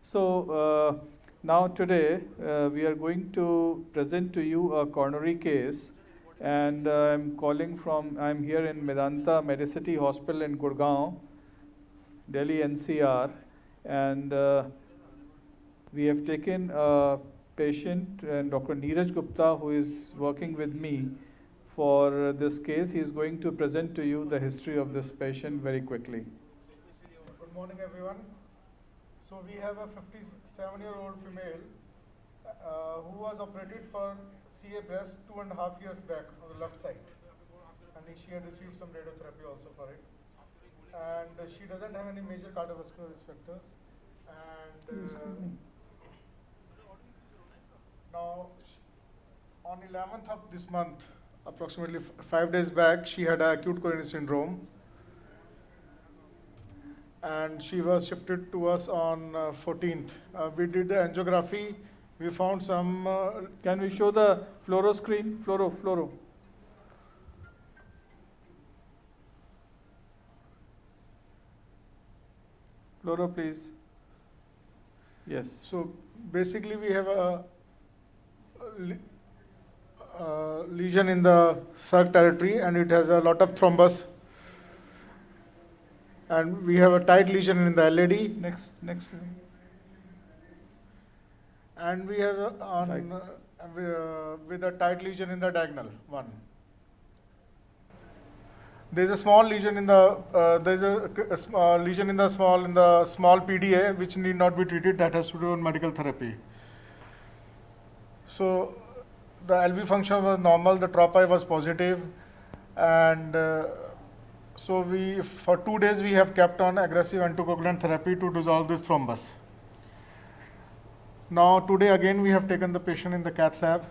So now today we are going to present to you a coronary case, and I'm here in Medanta Medicity Hospital in Gurugram, Delhi NCR, and we have taken a patient, and Dr. Neeraj Gupta, who is working with me for this case. He is going to present to you the history of this patient very quickly. Good morning, everyone. So we have a 57-year-old female who was operated for CA breast 2.5 years back on the left side, and she had received some radiotherapy also for it. And she doesn't have any major cardiovascular risk factors. And now, on 11th of this month, approximately 5 days back, she had acute coronary syndrome. And she was shifted to us on 14th. We did the angiography. We found some... Can we show the fluoro screen? Fluoro. Fluoro, please. Yes. So basically we have a lesion in the circ territory, and it has a lot of thrombus. And we have a tight lesion in the LAD. Next. And we have with a tight lesion in the diagonal one. There is a small lesion in the lesion in the small PDA, which need not be treated. That has to do on medical therapy. So the LV function was normal. The tropi was positive, and so for 2 days we have kept on aggressive anticoagulant therapy to dissolve this thrombus. Now today again we have taken the patient in the cath lab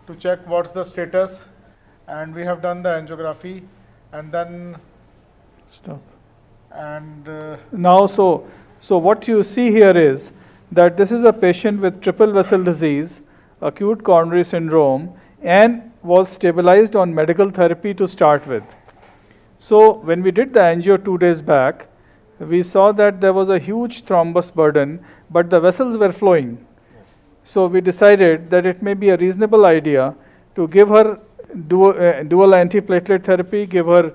to check what's the status, and we have done the angiography, and then Stop. And now so what you see here is that this is a patient with triple vessel disease, acute coronary syndrome, and was stabilized on medical therapy to start with. So when we did the angio 2 days back, we saw that there was a huge thrombus burden, but the vessels were flowing. So we decided that it may be a reasonable idea to give her dual antiplatelet therapy, give her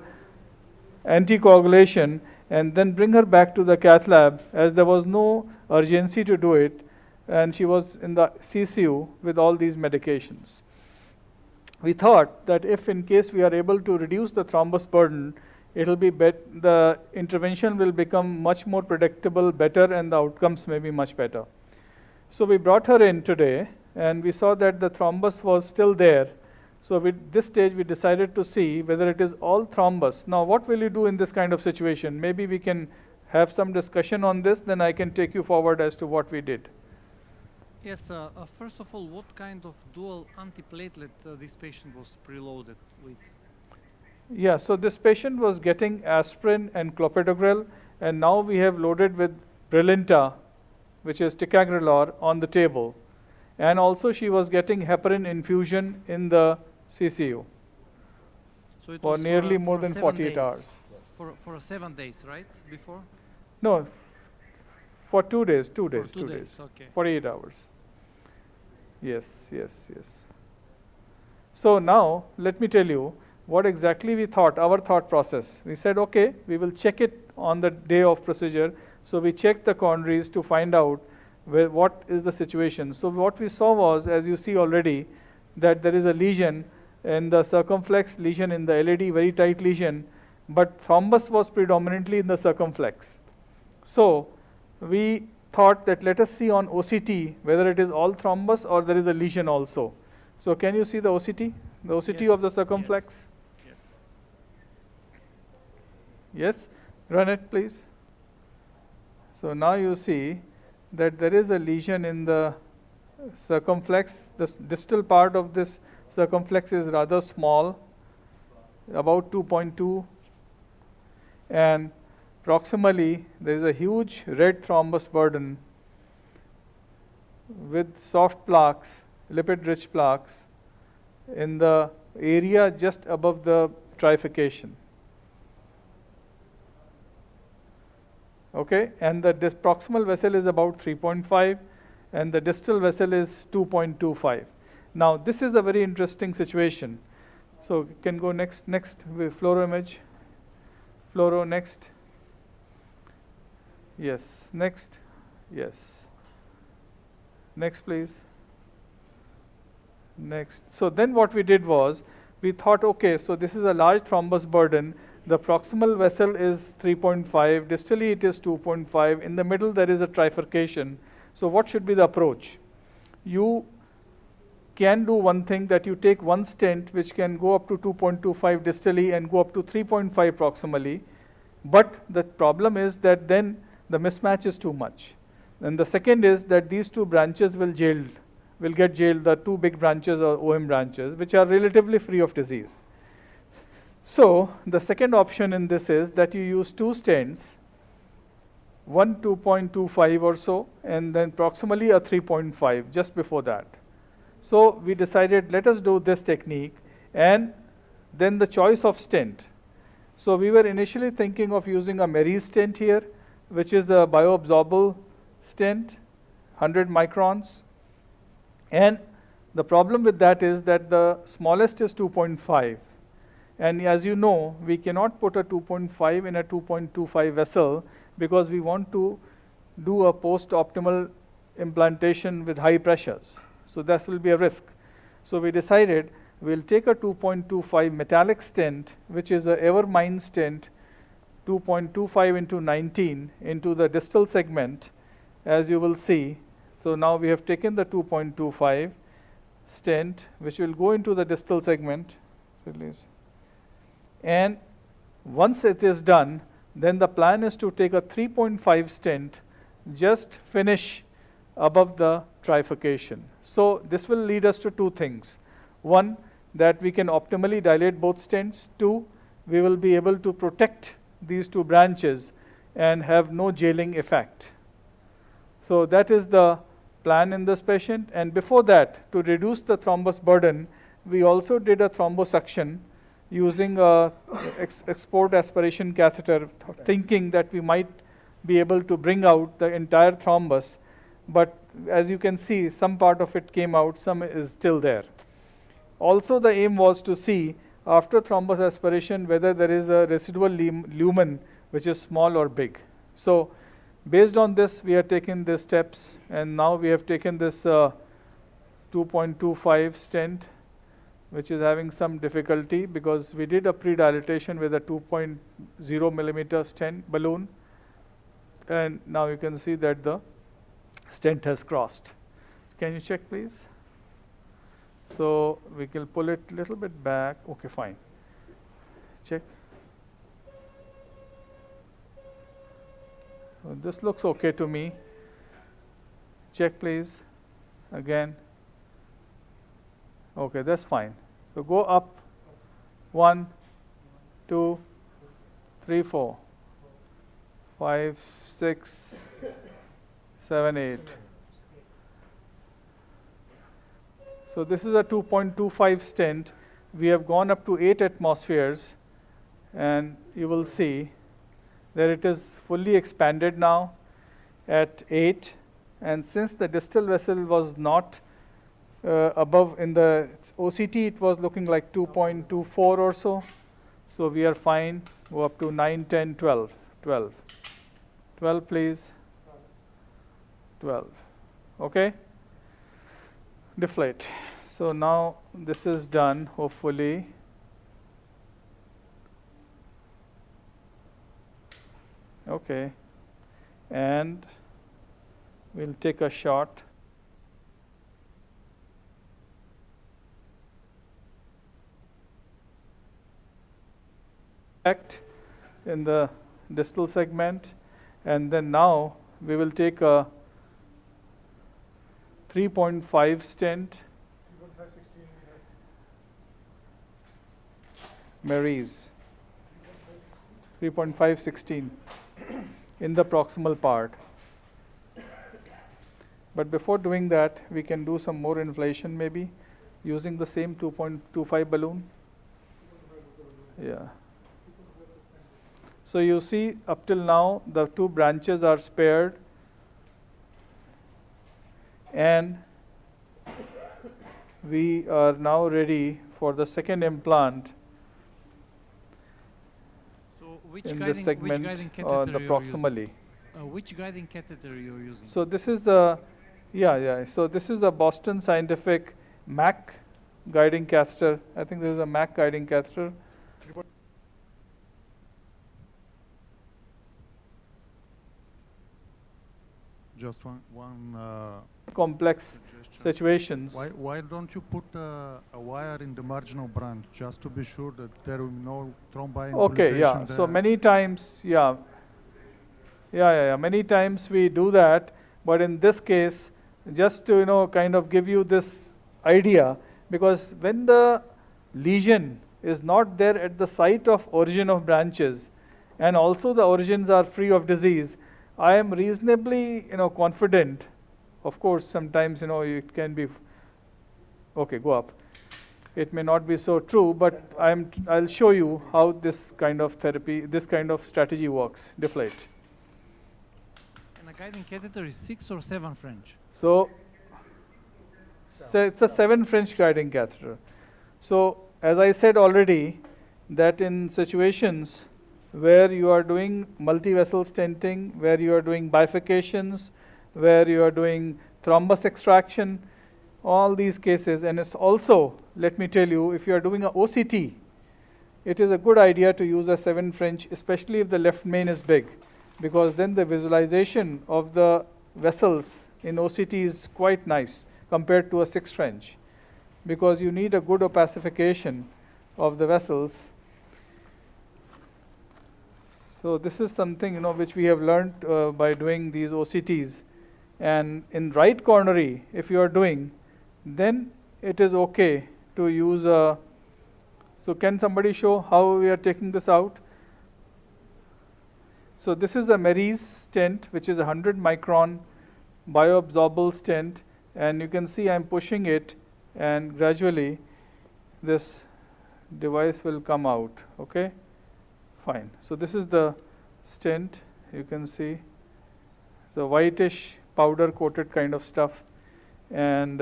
anticoagulation, and then bring her back to the cath lab, as there was no urgency to do it, and she was in the CCU with all these medications. We thought that if in case we are able to reduce the thrombus burden, the intervention will become much more predictable, better, and the outcomes may be much better. So we brought her in today, and we saw that the thrombus was still there. So with this stage, we decided to see whether it is all thrombus. Now, what will you do in this kind of situation? Maybe we can have some discussion on this, then I can take you forward as to what we did. Yes, first of all, what kind of dual antiplatelet this patient was preloaded with? Yeah, so this patient was getting aspirin and clopidogrel, and now we have loaded with Brilinta, which is ticagrelor, on the table. And also she was getting heparin infusion in the CCU so it for was nearly more for than 7 48 days. hours. For 7 days, right? Before? No, for 2 days, 2 For days, 2 2 days, days, okay. 48 hours. Yes. So now, let me tell you what exactly we thought, our thought process. We said, okay, we will check it on the day of procedure. So we checked the coronaries to find out what is the situation. So what we saw was, as you see already, that there is a lesion in the circumflex, lesion in the LAD, very tight lesion, but thrombus was predominantly in the circumflex. So we thought that let us see on OCT whether it is all thrombus or there is a lesion also. So can you see the OCT? The OCT of the circumflex? Yes? Run it, please. So now you see that there is a lesion in the circumflex. The distal part of this circumflex is rather small, about 2.2, and proximally there is a huge red thrombus burden with soft plaques, lipid-rich plaques, in the area just above the trifurcation. Okay, and the proximal vessel is about 3.5 and the distal vessel is 2.25. Now this is a very interesting situation. So we can go next with fluoro image. Fluoro next. Yes, next. Yes. Next please. Next. So then what we did was, we thought, okay, so this is a large thrombus burden. The proximal vessel is 3.5, distally it is 2.5, in the middle there is a trifurcation. So what should be the approach? You can do one thing, that you take one stent which can go up to 2.25 distally and go up to 3.5 proximally, but the problem is that then the mismatch is too much. And the second is that these two branches will get jailed, the two big branches or OM branches, which are relatively free of disease. So the second option in this is that you use two stents, one 2.25 or so, and then proximally a 3.5 just before that. So we decided, let us do this technique, and then the choice of stent. So we were initially thinking of using a Marie stent here, which is the bioabsorbable stent, 100 microns. And the problem with that is that the smallest is 2.5. And as you know, we cannot put a 2.5 in a 2.25 vessel because we want to do a post-optimal implantation with high pressures. So that will be a risk. So we decided we'll take a 2.25 metallic stent, which is a Evermind stent, 2.25 into 19 into the distal segment, as you will see. So now we have taken the 2.25 stent, which will go into the distal segment. Release. And once it is done, then the plan is to take a 3.5 stent, just finish above the trifurcation. So this will lead us to two things. One, that we can optimally dilate both stents. Two, we will be able to protect these two branches and have no jailing effect. So that is the plan in this patient. And before that, to reduce the thrombus burden, we also did a thrombosuction using a export aspiration catheter, thinking that we might be able to bring out the entire thrombus. But as you can see, some part of it came out, some is still there. Also, the aim was to see after thrombus aspiration whether there is a residual lumen which is small or big. So based on this, we have taken these steps, and now we have taken this 2.25 stent, which is having some difficulty because we did a pre-dilatation with a 2.0 millimeter stent balloon, and now you can see that the stent has crossed. Can you check please? So we can pull it a little bit back. Okay, fine. Check. So this looks okay to me. Check please. Again. Okay, that's fine. So go up 1, 2, 3, 4, 5, 6, 7, 8. So this is a 2.25 stent. We have gone up to 8 atmospheres, and you will see that it is fully expanded now at 8. And since the distal vessel was not above in the OCT, it was looking like 2.24 or so. So we are fine. Go up to 9, 10, 12. 12. 12 please. 12. Okay? Deflate. So now this is done, hopefully. Okay. And we'll take a shot. In the distal segment, and then now we will take a 3.5 stent, Marie's 3.516 in the proximal part. But before doing that, we can do some more inflation maybe using the same 2.25 balloon. Yeah. So you see up till now the two branches are spared, and we are now ready for the second implant So which in guiding, this segment which guiding the catheter you're proximally. using? Which guiding catheter you're using? So this is the, so this is the Boston Scientific MAC guiding catheter. I think this is a MAC guiding catheter. Just one Complex suggestion. situations. Why don't you put a wire in the marginal branch just to be sure that there will be no thromboembolization? Okay, yeah. So many times, many times we do that, but in this case, just to kind of give you this idea, because when the lesion is not there at the site of origin of branches, and also the origins are free of disease, I am reasonably confident. Of course, sometimes it can be okay. Go up. It may not be so true, but I'll show you how this kind of therapy, this kind of strategy works. Deflate. And a guiding catheter is 6 or 7 French. So it's a 7 French guiding catheter. So as I said already, that in situations where you are doing multi-vessel stenting, where you are doing bifurcations, where you are doing thrombus extraction, all these cases, and it's also, let me tell you, if you are doing a OCT, it is a good idea to use a 7 French, especially if the left main is big, because then the visualization of the vessels in OCT is quite nice compared to a 6 French, because you need a good opacification of the vessels. So this is something which we have learned by doing these OCTs. And in right coronary, if you are doing, then it is okay to use a. So can somebody show how we are taking this out? So this is a Mary's stent, which is a 100 micron bioabsorbable stent, and you can see I'm pushing it, and gradually this device will come out. Okay. Fine. So this is the stent. You can see the whitish powder coated kind of stuff, and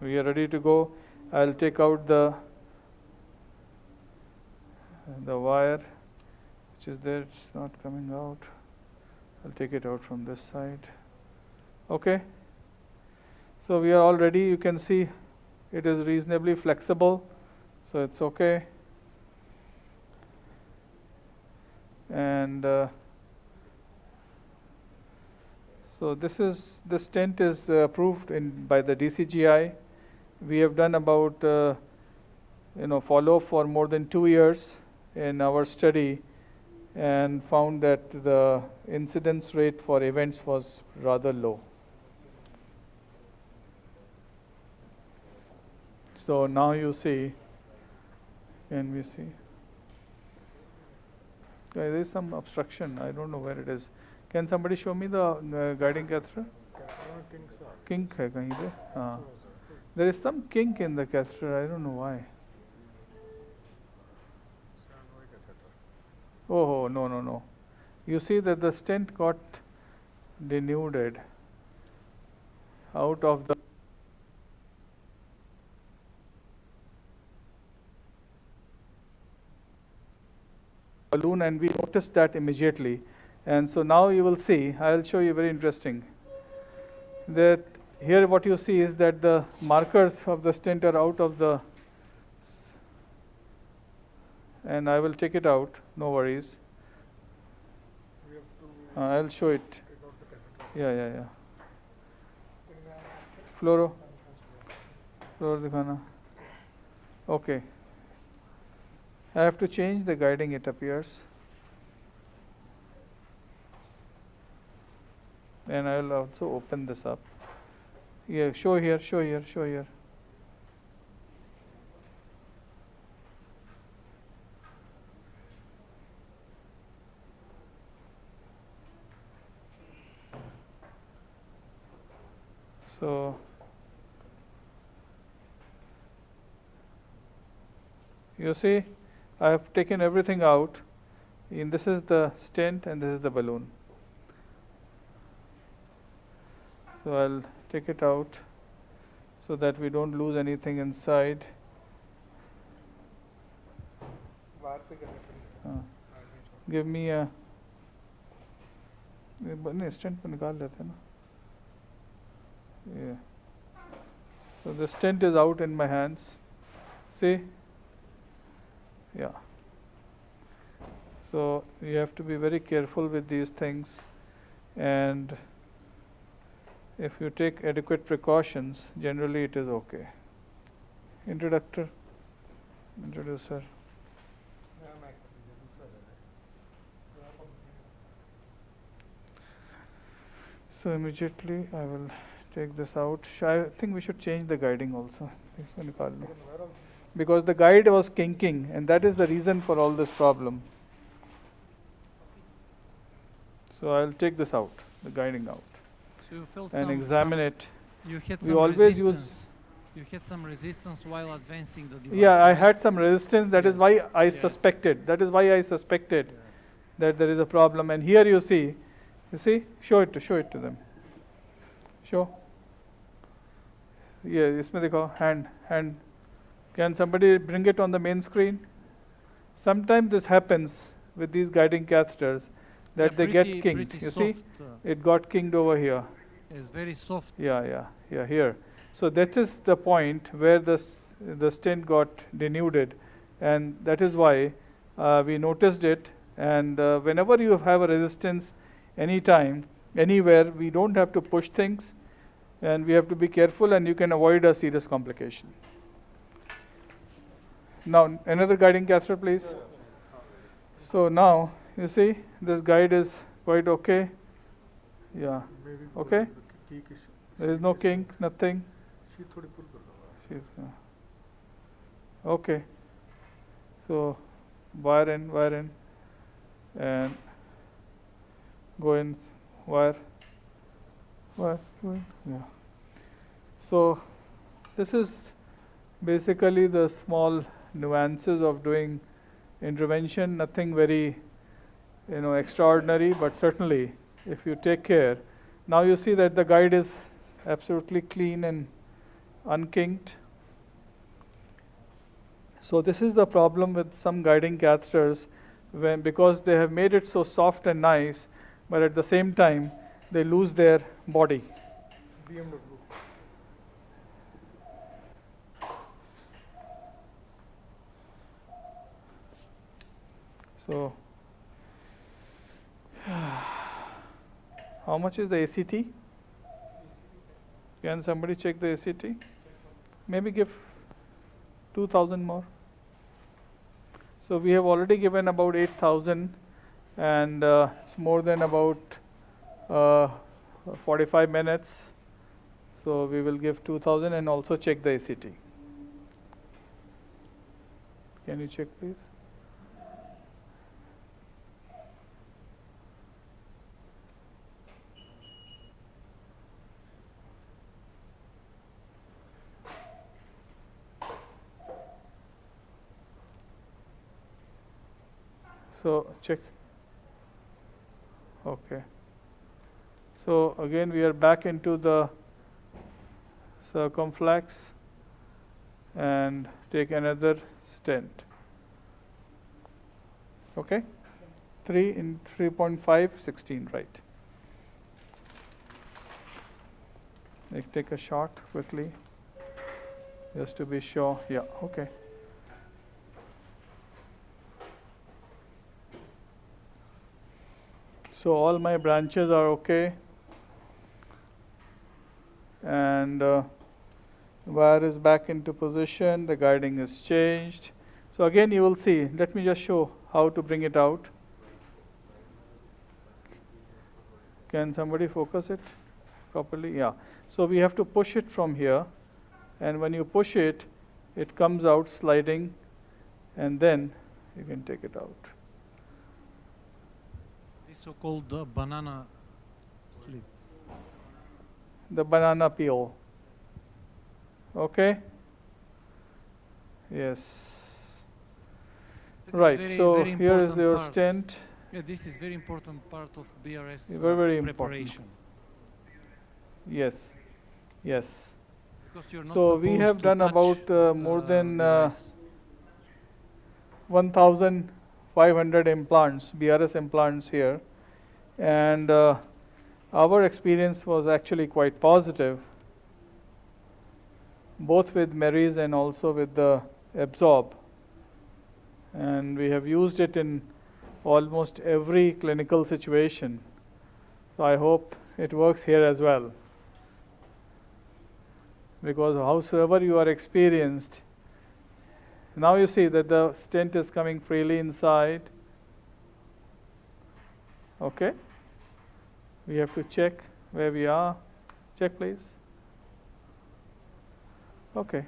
we are ready to go. I'll take out the wire which is there. It's not coming out. I'll take it out from this side. Okay. So we are all ready. You can see it is reasonably flexible, so it's okay. And so this stent is approved by the DCGI. We have done about follow-up for more than 2 years in our study, and found that the incidence rate for events was rather low. So now you see, can we see? There is some obstruction. I don't know where it is. Can somebody show me the guiding catheter? Kink hai kahin pe? There is some kink in the catheter. I don't know why. Oh no. You see that the stent got denuded out of the balloon, and we noticed that immediately. And so now you will see, I'll show you very interesting, that here what you see is that the markers of the stent are out of the, and I will take it out, no worries. I'll show it. Yeah. Fluoro dikhana. Okay. I have to change the guiding, it appears. And I will also open this up. Yeah, show here. So you see, I have taken everything out, And this is the stent and this is the balloon. So I'll take it out so that we don't lose anything inside. Give me a stent पे निकाल लेते हैं ना. Yeah. So the stent is out in my hands. See? Yeah. So you have to be very careful with these things, and if you take adequate precautions, generally it is okay. Introducer. So immediately I will take this out. I think we should change the guiding also. Because the guide was kinking, and that is the reason for all this problem. So I'll take this out, the guiding out, So you felt and some, examine it. You had We some always resistance. You had some resistance while advancing the device. Yeah, I right? had some resistance. That is Yes. why I Yes. suspected. That is why I suspected that there is a problem. And here you see, show it to them. Show. Yeah, इसमें देखो, hand. Can somebody bring it on the main screen? Sometimes this happens with these guiding catheters, that Yeah, they pretty- get kinked. pretty You see, soft, it got kinked over here. It's very soft. Yeah, here. So that is the point where the stent got denuded, and that is why we noticed it. And whenever you have a resistance, anytime, anywhere, we don't have to push things, and we have to be careful, and you can avoid a serious complication. Now, another guiding catheter, please. So now, you see, this guide is quite okay. Yeah, okay. There is no kink, nothing. Okay. So, wire in, and go in, wire, go in. Yeah. So, this is basically the small nuances of doing intervention. Nothing very, extraordinary, but certainly, if you take care. Now you see that the guide is absolutely clean and unkinked. So this is the problem with some guiding catheters, because they have made it so soft and nice, but at the same time they lose their body. So how much is the ACT? Can somebody check the ACT? Maybe give 2,000 more. So we have already given about 8,000, and it's more than about 45 minutes. So we will give 2,000 and also check the ACT. Can you check, please? So check. Okay. So again we are back into the circumflex and take another stent. Okay? 3 in 3.5, 16, right. Take a shot quickly, just to be sure. Yeah, okay. So all my branches are okay, and wire is back into position, the guiding is changed. So again you will see, let me just show how to bring it out. Can somebody focus it properly? Yeah. So we have to push it from here, and when you push it, it comes out sliding, and then you can take it out. The so-called banana slip. The banana peel. Okay? Yes. Right, very, so very here is important your part. stent. Yeah, this is very important part of BRS Very important. preparation. Yes, yes. Because you're not So we supposed have to done touch, about more than device. 1,500 implants, BRS implants here, and our experience was actually quite positive, both with Mary's and also with the Absorb. And we have used it in almost every clinical situation. So I hope it works here as well. Because howsoever you are experienced, now you see that the stent is coming freely inside. Okay. We have to check where we are. Check, please. Okay.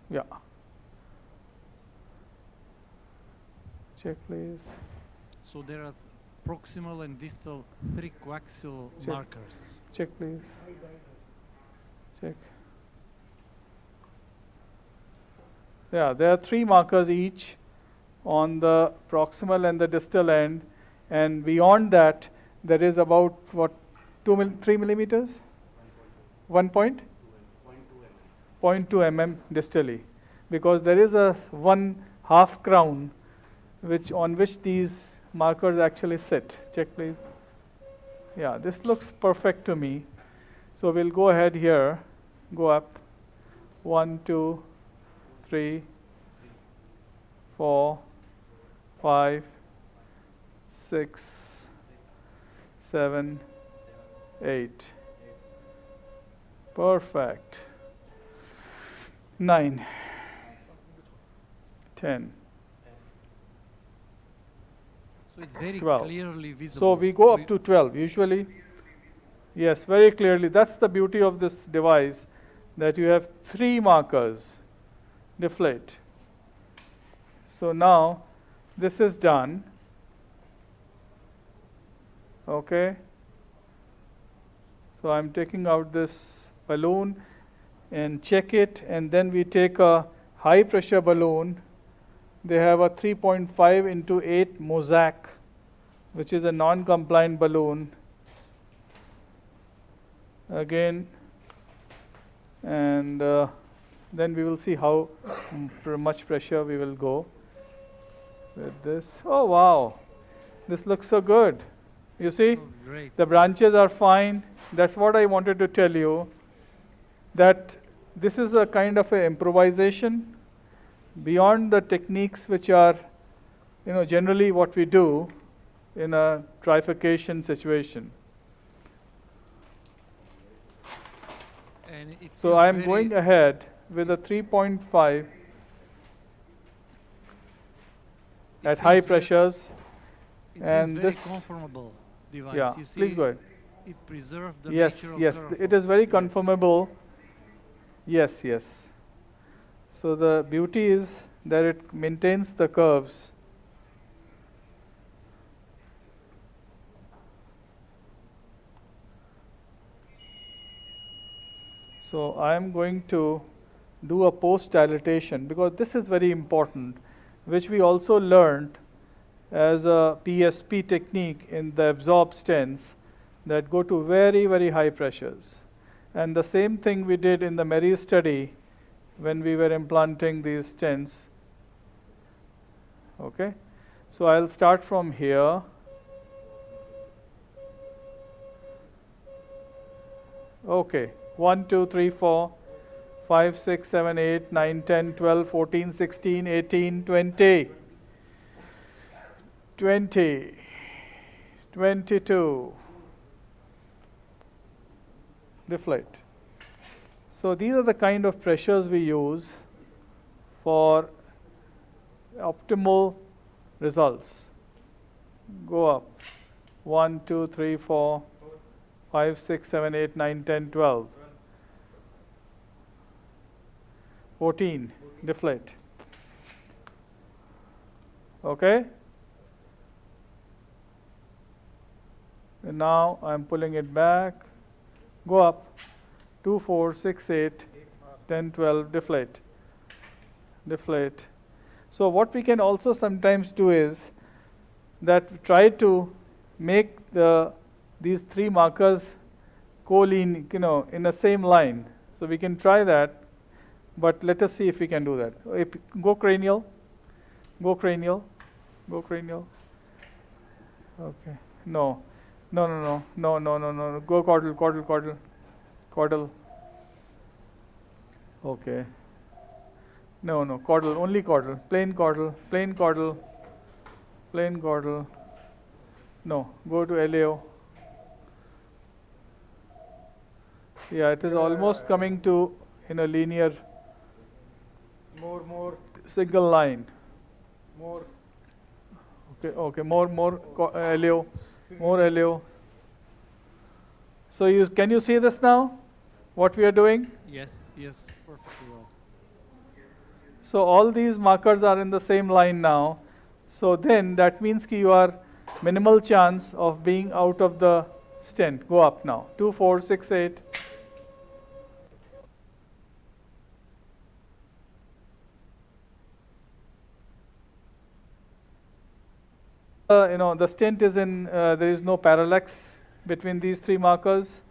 Yeah. Check, please. So there are proximal and distal 3 coaxial Check. markers. Check, please. Check. Yeah, there are 3 markers each on the proximal and the distal end, and beyond that, there is about what, 3 millimeters? 0.2 mm distally, because there is a 1/2 crown on which these markers actually sit. Check, please. Yeah, this looks perfect to me. So we'll go ahead here, go up. 1, 2, 3, 4, 5, 6, 7, 8. Perfect. 9, 10. So it's very 12. clearly visible. So we go up to 12 usually. Yes, very clearly. That's the beauty of this device, that you have 3 markers. Deflate. So now this is done. Okay. So I'm taking out this balloon and check it, and then we take a high pressure balloon. They have a 3.5 into 8 mosaic, which is a non-compliant balloon. Again, and then we will see how much pressure we will go with this. Oh wow, this looks so good. You see, So great. the branches are fine. That's what I wanted to tell you, that this is a kind of a improvisation beyond the techniques which are, generally what we do in a trifurcation situation. And it So feels I'm very- going ahead with a 3.5 it at high feels very- pressures. It seems and very this- conformable device. Yeah, You see, please go ahead. it preserves the Yes, natural yes, curve it of- is very yes. conformable. Yes, yes. So the beauty is that it maintains the curves. So I am going to do a post dilatation, because this is very important, which we also learned as a PSP technique in the absorb stents that go to very, very high pressures. And the same thing we did in the Mary study when we were implanting these stents. Okay, so I'll start from here. Okay, 1, 2, 3, 4, 5, 6, 7, 8, 9, 10, 12, 14, 16, 18, 20, 20, 22. Deflate. So these are the kind of pressures we use for optimal results. Go up. 1, 2, 3, 4, 5, 6, 7, 8, 9, 10, 12. 14. Deflate. Okay? And now I'm pulling it back. Go up. 2, 4, 6, 8, 10, 12. Deflate. Deflate. So what we can also sometimes do is that try to make these three markers co-lean, in the same line. So we can try that, but let us see if we can do that. Go cranial, go cranial, go cranial. Okay, no, go caudal, caudal, caudal, caudal. Okay. No, caudal, only caudal, plain caudal, plain caudal, plain caudal. No, go to LAO. Yeah, it is almost coming to in a linear More. single line. More. Okay, more LAO, more LAO. So can you see this now? What we are doing? Yes, perfectly well. So all these markers are in the same line now. So then that means you are minimal chance of being out of the stent. Go up now. 2, 4, 6, 8. The stent is in, there is no parallax between these three markers.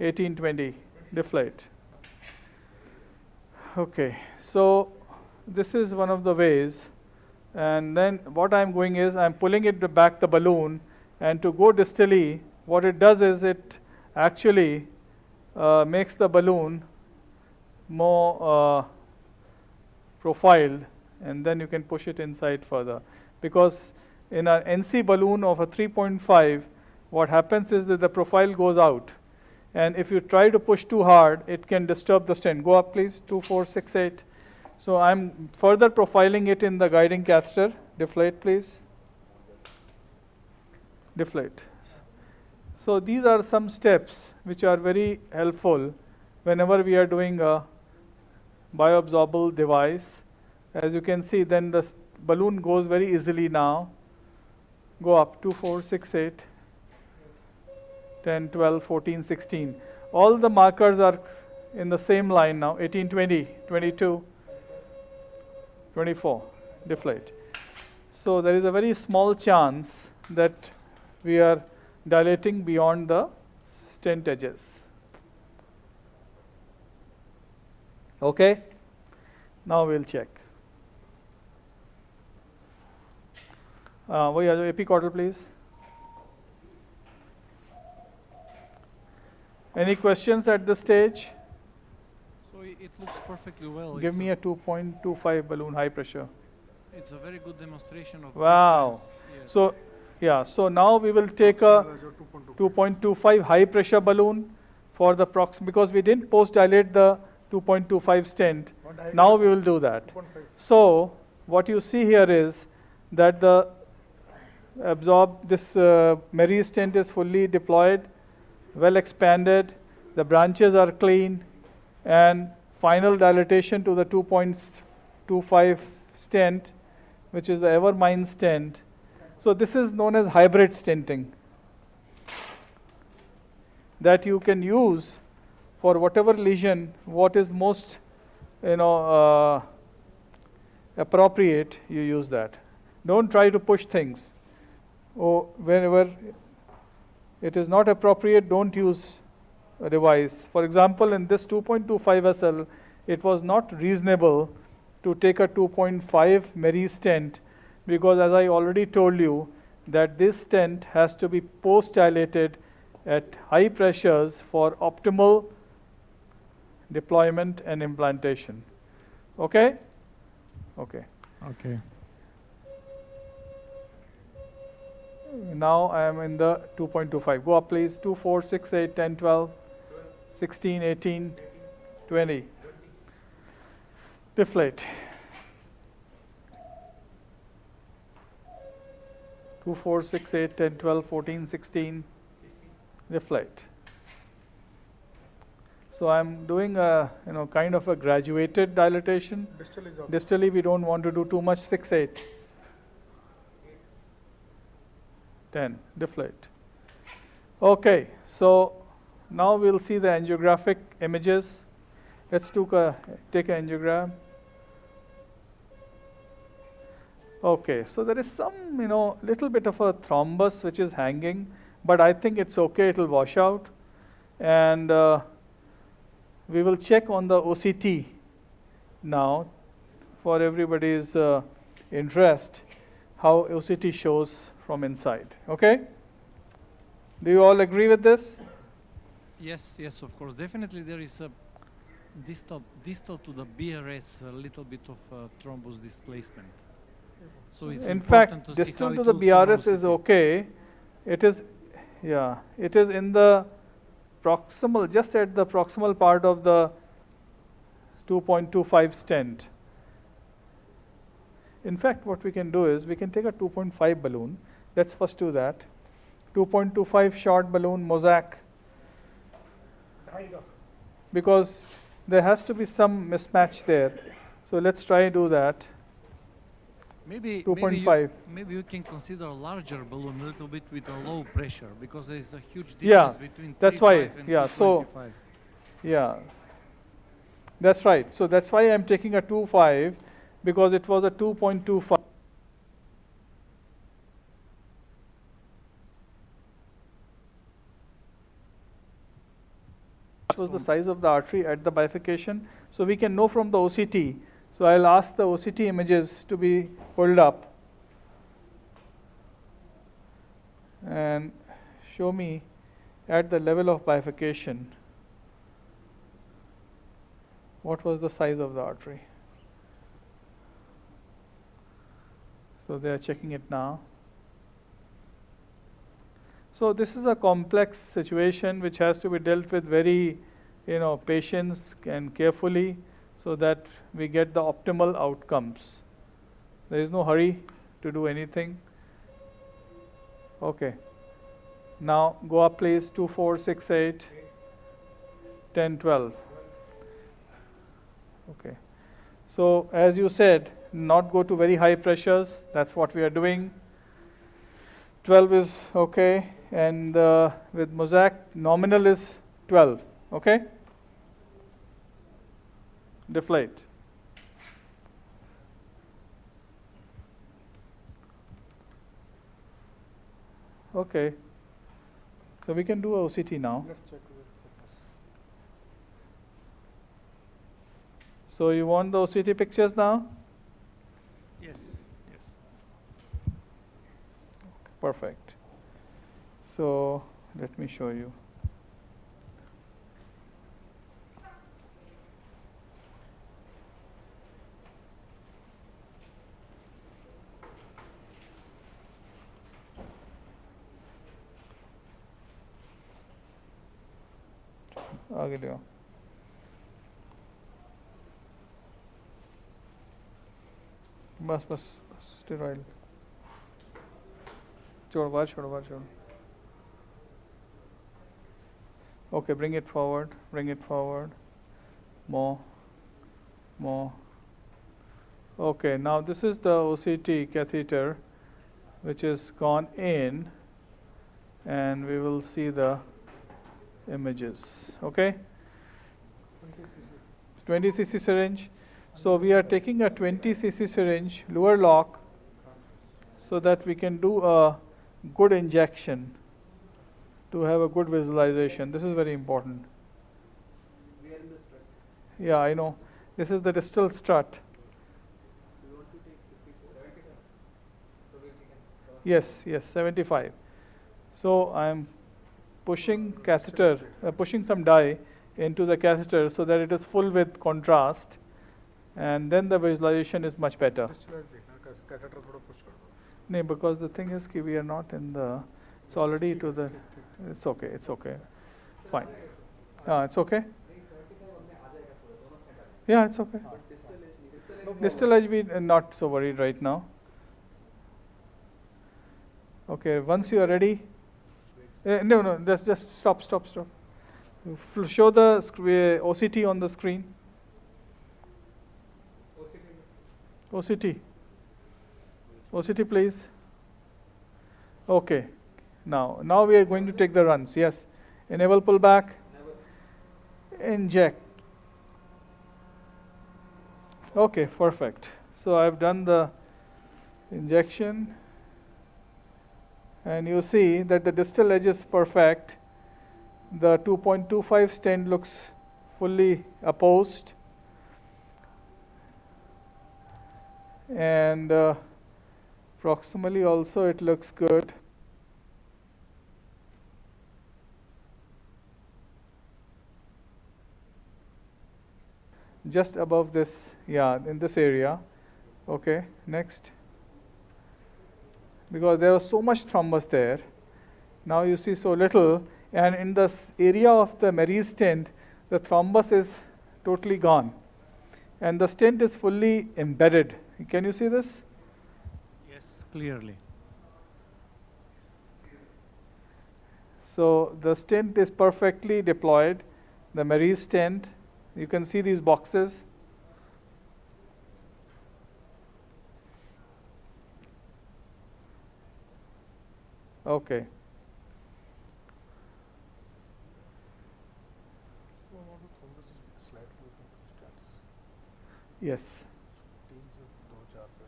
18, 20, deflate. Okay, so this is one of the ways. And then what I'm going is I'm pulling it back the balloon, and to go distally, what it does is it actually makes the balloon more profiled, and then you can push it inside further. Because in an NC balloon of a 3.5, what happens is that the profile goes out. And if you try to push too hard, it can disturb the stent. Go up, please. 2, 4, 6, 8. So I'm further profiling it in the guiding catheter. Deflate, please. Deflate. So these are some steps which are very helpful whenever we are doing a bioabsorbable device. As you can see, then the balloon goes very easily now. Go up. 2, 4, 6, 8. 10, 12, 14, 16. All the markers are in the same line now. 18, 20, 22, 24. Deflate. So there is a very small chance that we are dilating beyond the stent edges. Okay? Now we'll check. We have epicaudal, please. Any questions at this stage? So it looks perfectly well. Give me a 2.25 balloon high pressure. It's a very good demonstration of Wow. difference, yes. So, yeah, so now we will take a 2.25 high pressure balloon for the because we didn't post dilate the 2.25 stent. Now we will do that. So what you see here is that this Mary stent is fully deployed, well expanded, the branches are clean, and final dilatation to the 2.25 stent, which is the Evermind stent. So this is known as hybrid stenting, that you can use for whatever lesion, what is most appropriate, you use that. Don't try to push things. Whenever it is not appropriate, don't use a device. For example, in this 2.25 SL, it was not reasonable to take a 2.5 Mary stent, because as I already told you, that this stent has to be post-dilated at high pressures for optimal deployment and implantation. Okay? Okay. Okay. Now I am in the 2.25. Go up, please. 2, 4, 6, 8, 10, 12, 16, 18, 20. Deflate. 2, 4, 6, 8, 10, 12, 14, 16. Deflate. So I'm doing a kind of a graduated dilatation. Distally we don't want to do too much. 6, 8. 10. Deflate. Okay, so now we'll see the angiographic images. Let's take an angiogram. Okay, so there is some, little bit of a thrombus which is hanging, but I think it's okay, it'll wash out. And we will check on the OCT now for everybody's interest, how OCT shows from inside. Okay? Do you all agree with this? Yes, yes, of course. Definitely there is a distal to the BRS, a little bit of thrombus displacement. So it's in important fact, to see how distal it to the looks on BRS is OCT. okay. It is, it is in the proximal, just at the proximal part of the 2.25 stent. In fact, what we can do is we can take a 2.5 balloon. Let's first do that. 2.25 short balloon mosaic, because there has to be some mismatch there. So let's try to do that. Maybe 2.5. maybe you can consider a larger balloon, a little bit with a low pressure, because there is a huge Yeah, difference between that's why, 3.5 and yeah, so- 2.25. Yeah, that's right. So that's why I'm taking a 2.5, because it was a 2.25. What was the size of the artery at the bifurcation? So we can know from the OCT. So I'll ask the OCT images to be pulled up and show me at the level of bifurcation what was the size of the artery. So they are checking it now. So this is a complex situation which has to be dealt with very, patience and carefully, so that we get the optimal outcomes. There is no hurry to do anything. Okay. Now go up please, 2, 4, 6, 8, 10, 12. Okay. So as you said, not go to very high pressures. That's what we are doing. 12 is okay, and with mosaic, nominal is 12. Okay? Deflate. Okay. So we can do OCT now. Let's check with thickness. So you want the OCT pictures now? Yes, yes. Perfect. So let me show you. आगे ले आओ. बस बस steroid छोड़ बाहर छोड़. Okay, bring it forward, more. Okay, now this is the OCT catheter which is gone in, and we will see the images. Okay, 20 cc syringe. So we are taking a 20 cc syringe, lower lock, so that we can do a good injection to have a good visualization. This is very important. Yeah, I know. This is the distal strut. Yes, 75. So I'm pushing catheter, pushing some dye into the catheter so that it is full with contrast, and then the visualization is much better. Catheter थोड़ा push कर दो. No, because the thing is कि we are not in the, it's already to the, it's okay. Fine. It's okay? Yeah, it's okay. Distal edge, we are not so worried right now. Okay, once you are ready, no, just stop. Show the OCT on the screen. OCT please. Okay, now we are going to take the runs. Yes, enable pullback, inject. Okay, perfect. So I've done the Injection. And you see that the distal edge is perfect. The 2.25 stent looks fully opposed. And proximally also it looks good. Just above this, yeah, in this area. Okay, next. Because there was so much thrombus there. Now you see so little, and in this area of the Marie stent, the thrombus is totally gone. And the stent is fully embedded. Can you see this? Yes, clearly. So the stent is perfectly deployed, the Marie stent. You can see these boxes. Okay. Yes.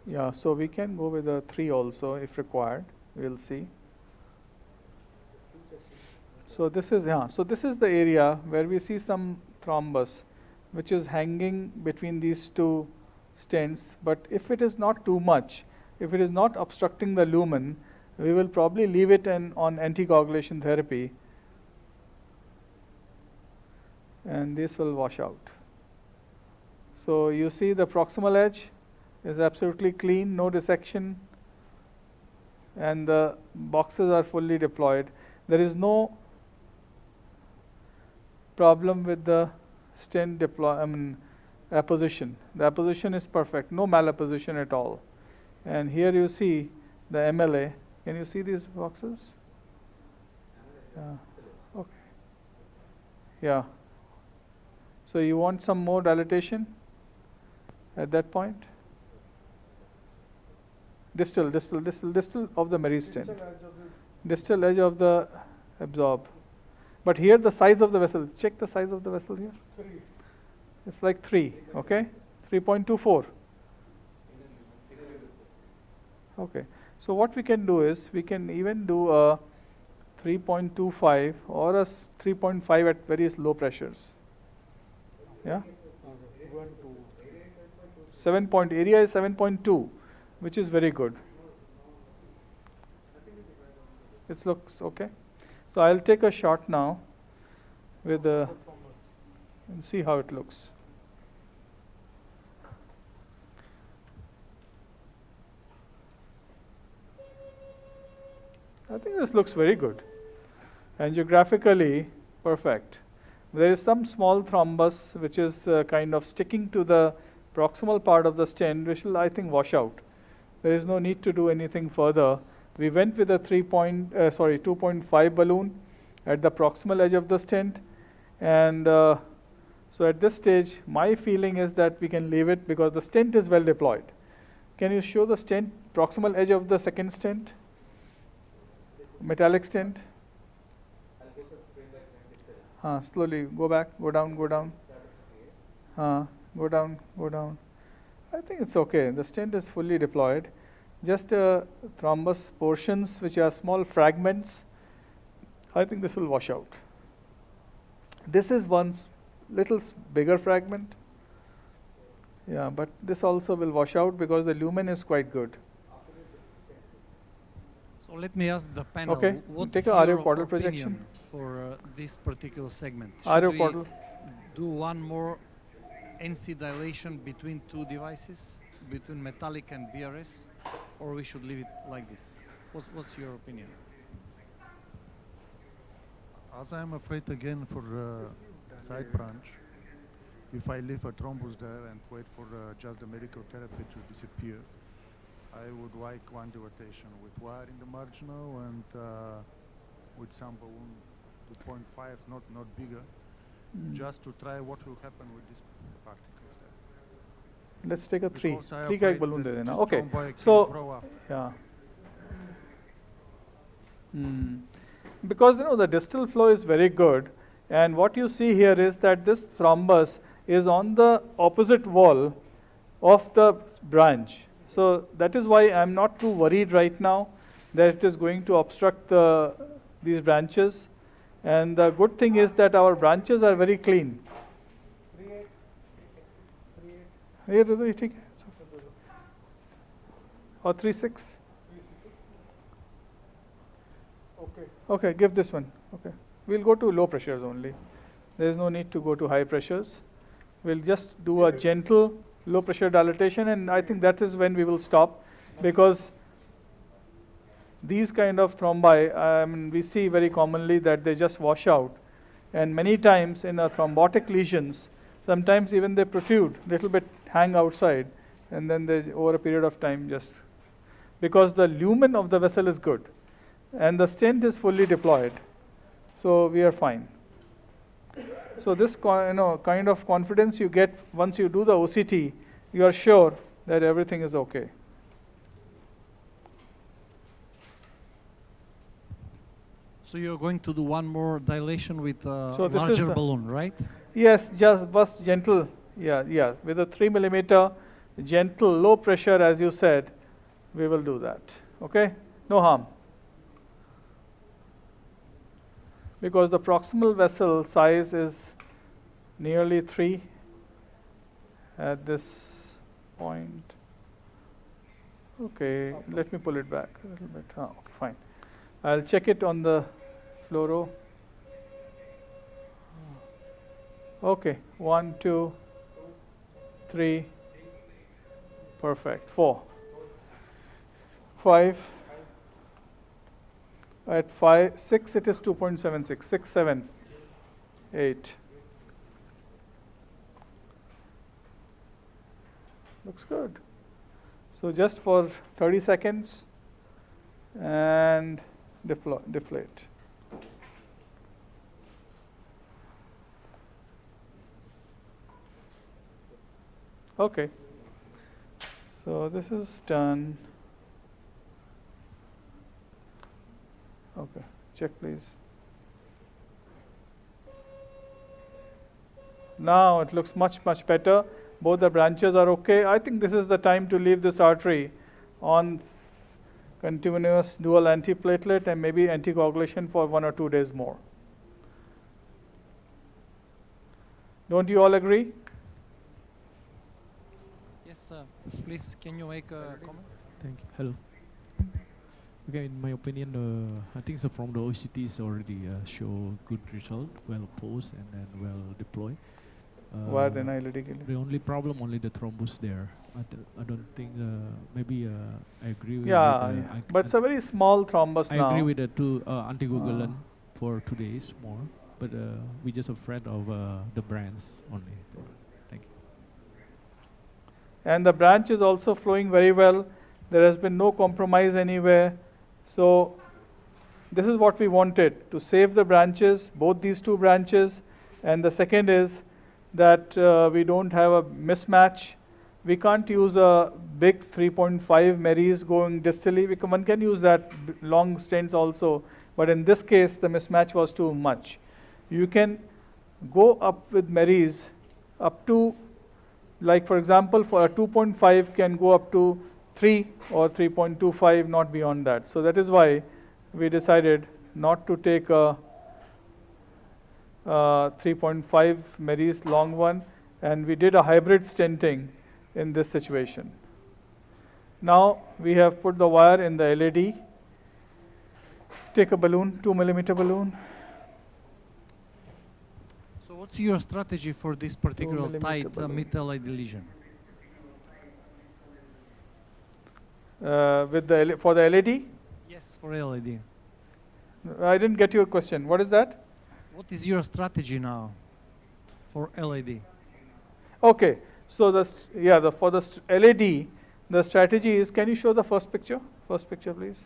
Yeah, so we can go with a 3 also if required. We'll see. So this is the area where we see some thrombus which is hanging between these two stents. But if it is not too much, if it is not obstructing the lumen, we will probably leave it on anticoagulation therapy, and this will wash out. So you see the proximal edge is absolutely clean, no dissection, and the boxes are fully deployed. There is no problem with the stent apposition. The apposition is perfect, no malapposition at all. And here you see the MLA. Can you see these boxes? Yeah. Okay. Yeah. So you want some more dilatation at that point? Distal of the Marie stent. Distal edge of the absorb. But here the size of the vessel, check the size of the vessel here. 3. It's like 3, okay? 3.24. Okay. So what we can do is, we can even do a 3.25 or a 3.5 at very low pressures. Yeah? 7 point, area is 7.2, which is very good. It looks okay. So I'll take a shot now with the, and see how it looks. I think this looks very good. Angiographically perfect. There is some small thrombus which is kind of sticking to the proximal part of the stent, which will, I think, wash out. There is no need to do anything further. We went with a 2.5 balloon at the proximal edge of the stent, and so at this stage, my feeling is that we can leave it because the stent is well deployed. Can you show the stent, proximal edge of the second stent? Metallic stent. Slowly, go back, go down, go down. Go down, go down. I think it's okay. The stent is fully deployed. Just thrombus portions which are small fragments. I think this will wash out. This is one little bigger fragment. Yeah, but this also will wash out because the lumen is quite good. So let me ask the panel, Okay, what's take a your RO portal opinion projection for this particular segment? RO Should we portal. do one more NC dilation between two devices, between metallic and BRS, or we should leave it like this? What's your opinion? As I'm afraid again for side branch, if I leave a thrombus there and wait for just the medical therapy to disappear, I would like one dilatation with wire in the marginal and with some balloon 2.5, not bigger, just to try what will happen with these particles there. Let's take a Because I 3 afraid guy balloon that there now. this Okay, thrombi can so grow up. yeah. Because the distal flow is very good, and what you see here is that this thrombus is on the opposite wall of the branch. So that is why I'm not too worried right now that it is going to obstruct these branches. And the good thing is that our branches are very clean. ये दे दो, ये ठीक है. Or 3/6. Okay, give this one. Okay, we'll go to low pressures only. There is no need to go to high pressures. We'll just do a gentle low pressure dilatation, and I think that is when we will stop, because these kind of thrombi, we see very commonly that they just wash out, and many times in a thrombotic lesions, sometimes even they protrude, little bit hang outside, and then they over a period of time just, because the lumen of the vessel is good, and the stent is fully deployed, so we are fine. So this kind of confidence you get once you do the OCT, you are sure that everything is okay. So you're going to do one more dilation with a So this is larger the- balloon, right? Yes, just gentle, yeah, with a 3 millimeter, gentle, low pressure, as you said, we will do that, okay? No harm. Because the proximal vessel size is nearly 3 at this point. Okay, let me pull it back a little bit. Okay, fine. I'll check it on the fluoro. Okay, 1, 2, 3, perfect. 4, 5. At 5, 6 it is 2.76, 6, 7, 8. Looks good. So just for 30 seconds and deflate. Okay. So this is done. Okay, check please. Now it looks much better. Both the branches are okay. I think this is the time to leave this artery on continuous dual antiplatelet and maybe anticoagulation for 1 or 2 days more. Don't you all agree? Yes, please, can you make a comment? Thank you. Hello. Okay, in my opinion, I think from the OCTs already show good result, well posed and then well deployed. Why then I litigate? The only problem, only the thrombus there. I don't think, maybe I agree with But it's a very small thrombus I now. agree with the two anticoagulant for 2 days more, but we just afraid of the brands only. Thank you. And the branch is also flowing very well. There has been no compromise anywhere. So this is what we wanted, to save the branches, both these 2 branches. And the second is that we don't have a mismatch. We can't use a big 3.5 Marys going distally. One can use that long stents also, but in this case the mismatch was too much. You can go up with Marys up to, like for example, for a 2.5 can go up to 3 or 3.25, not beyond that. So that is why we decided not to take a 3.5 Marys long one, and we did a hybrid stenting in this situation. Now we have put the wire in the LAD. Take a balloon, 2 millimeter balloon. So what's your strategy for this particular 2 tight millimeter mid-LAD lesion? For the LAD? Yes, for LAD. I didn't get your question. What is that? What is your strategy now for LAD? Okay, so for the LAD, the strategy is, can you show the first picture? First picture, please.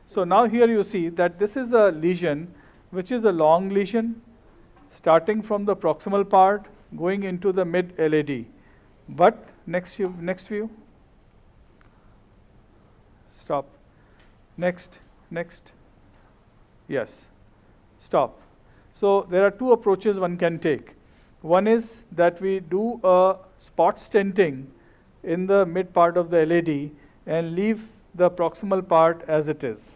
So now here you see that this is a lesion, which is a long lesion, starting from the proximal part, going into the mid LAD. But next view. Stop. Next. Yes. Stop. So there are 2 approaches one can take. One is that we do a spot stenting in the mid part of the LAD and leave the proximal part as it is.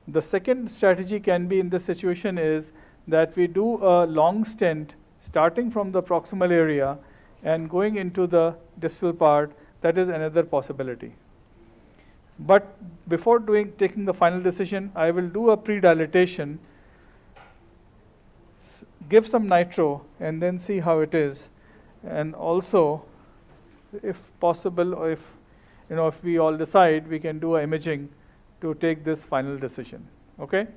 The second strategy can be in this situation is that we do a long stent starting from the proximal area and going into the distal part. That is another possibility. But before taking the final decision, I will do a pre-dilatation, give some nitro, and then see how it is. And also, if possible, or if we all decide, we can do imaging to take this final decision. Okay?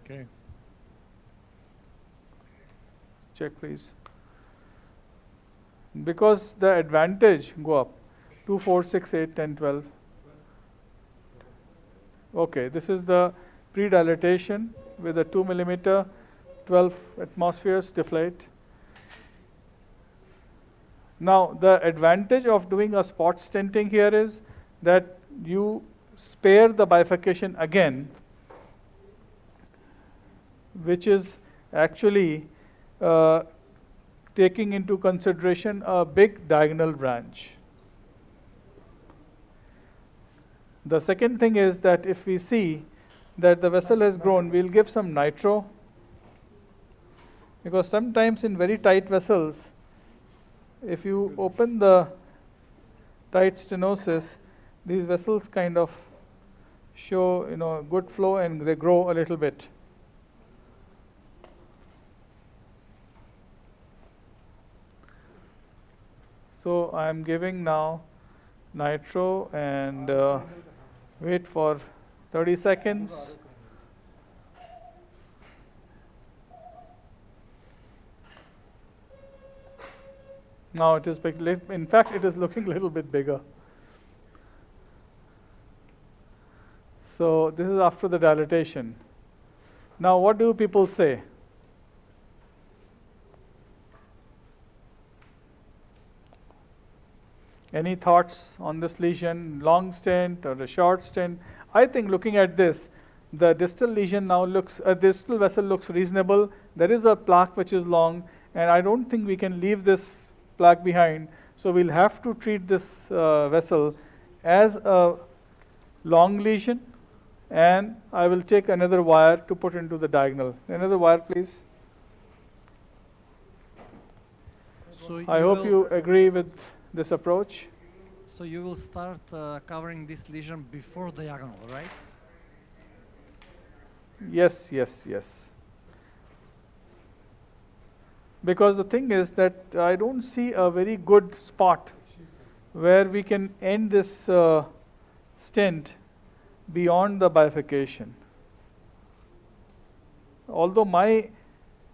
Okay. Check, please. Because the advantage go up 2, 4, 6, 8, 10, 12. Okay, this is the pre-dilatation with a 2 millimeter, 12 atmospheres deflate. Now, the advantage of doing a spot stenting here is that you spare the bifurcation again, which is actually taking into consideration a big diagonal branch. The second thing is that if we see that the vessel has grown, we'll give some nitro, because sometimes in very tight vessels, if you open the tight stenosis, these vessels kind of show good flow and they grow a little bit. So I'm giving now nitro and wait for 30 seconds. Now it is big. In fact, it is looking a little bit bigger. So this is after the dilatation. Now what do people say? Any thoughts on this lesion, long stent or a short stent? I think looking at this, the distal lesion now looks, distal vessel looks reasonable. There is a plaque which is long, and I don't think we can leave this plaque behind. So we'll have to treat this vessel as a long lesion, and I will take another wire to put into the diagonal. Another wire, please. So I hope you agree with this approach. So you will start covering this lesion before diagonal, right? Yes, yes, yes. Because the thing is that I don't see a very good spot where we can end this stent beyond the bifurcation. Although my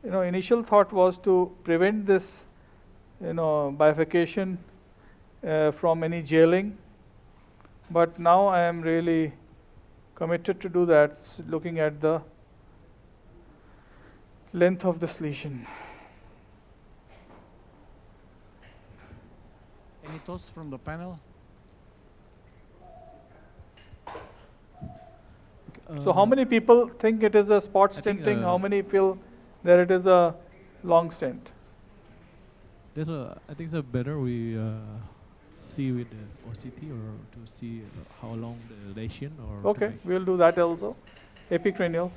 initial thought was to prevent this bifurcation from any jailing, but now I am really committed to do that, looking at the length of this lesion. Any thoughts from the panel? So how many people think it is a spot I think, stenting? How many feel that it is a long stent? I think it's better we see with the OCT or to see how long the lesion or. Okay, we will do that also. Epicranial.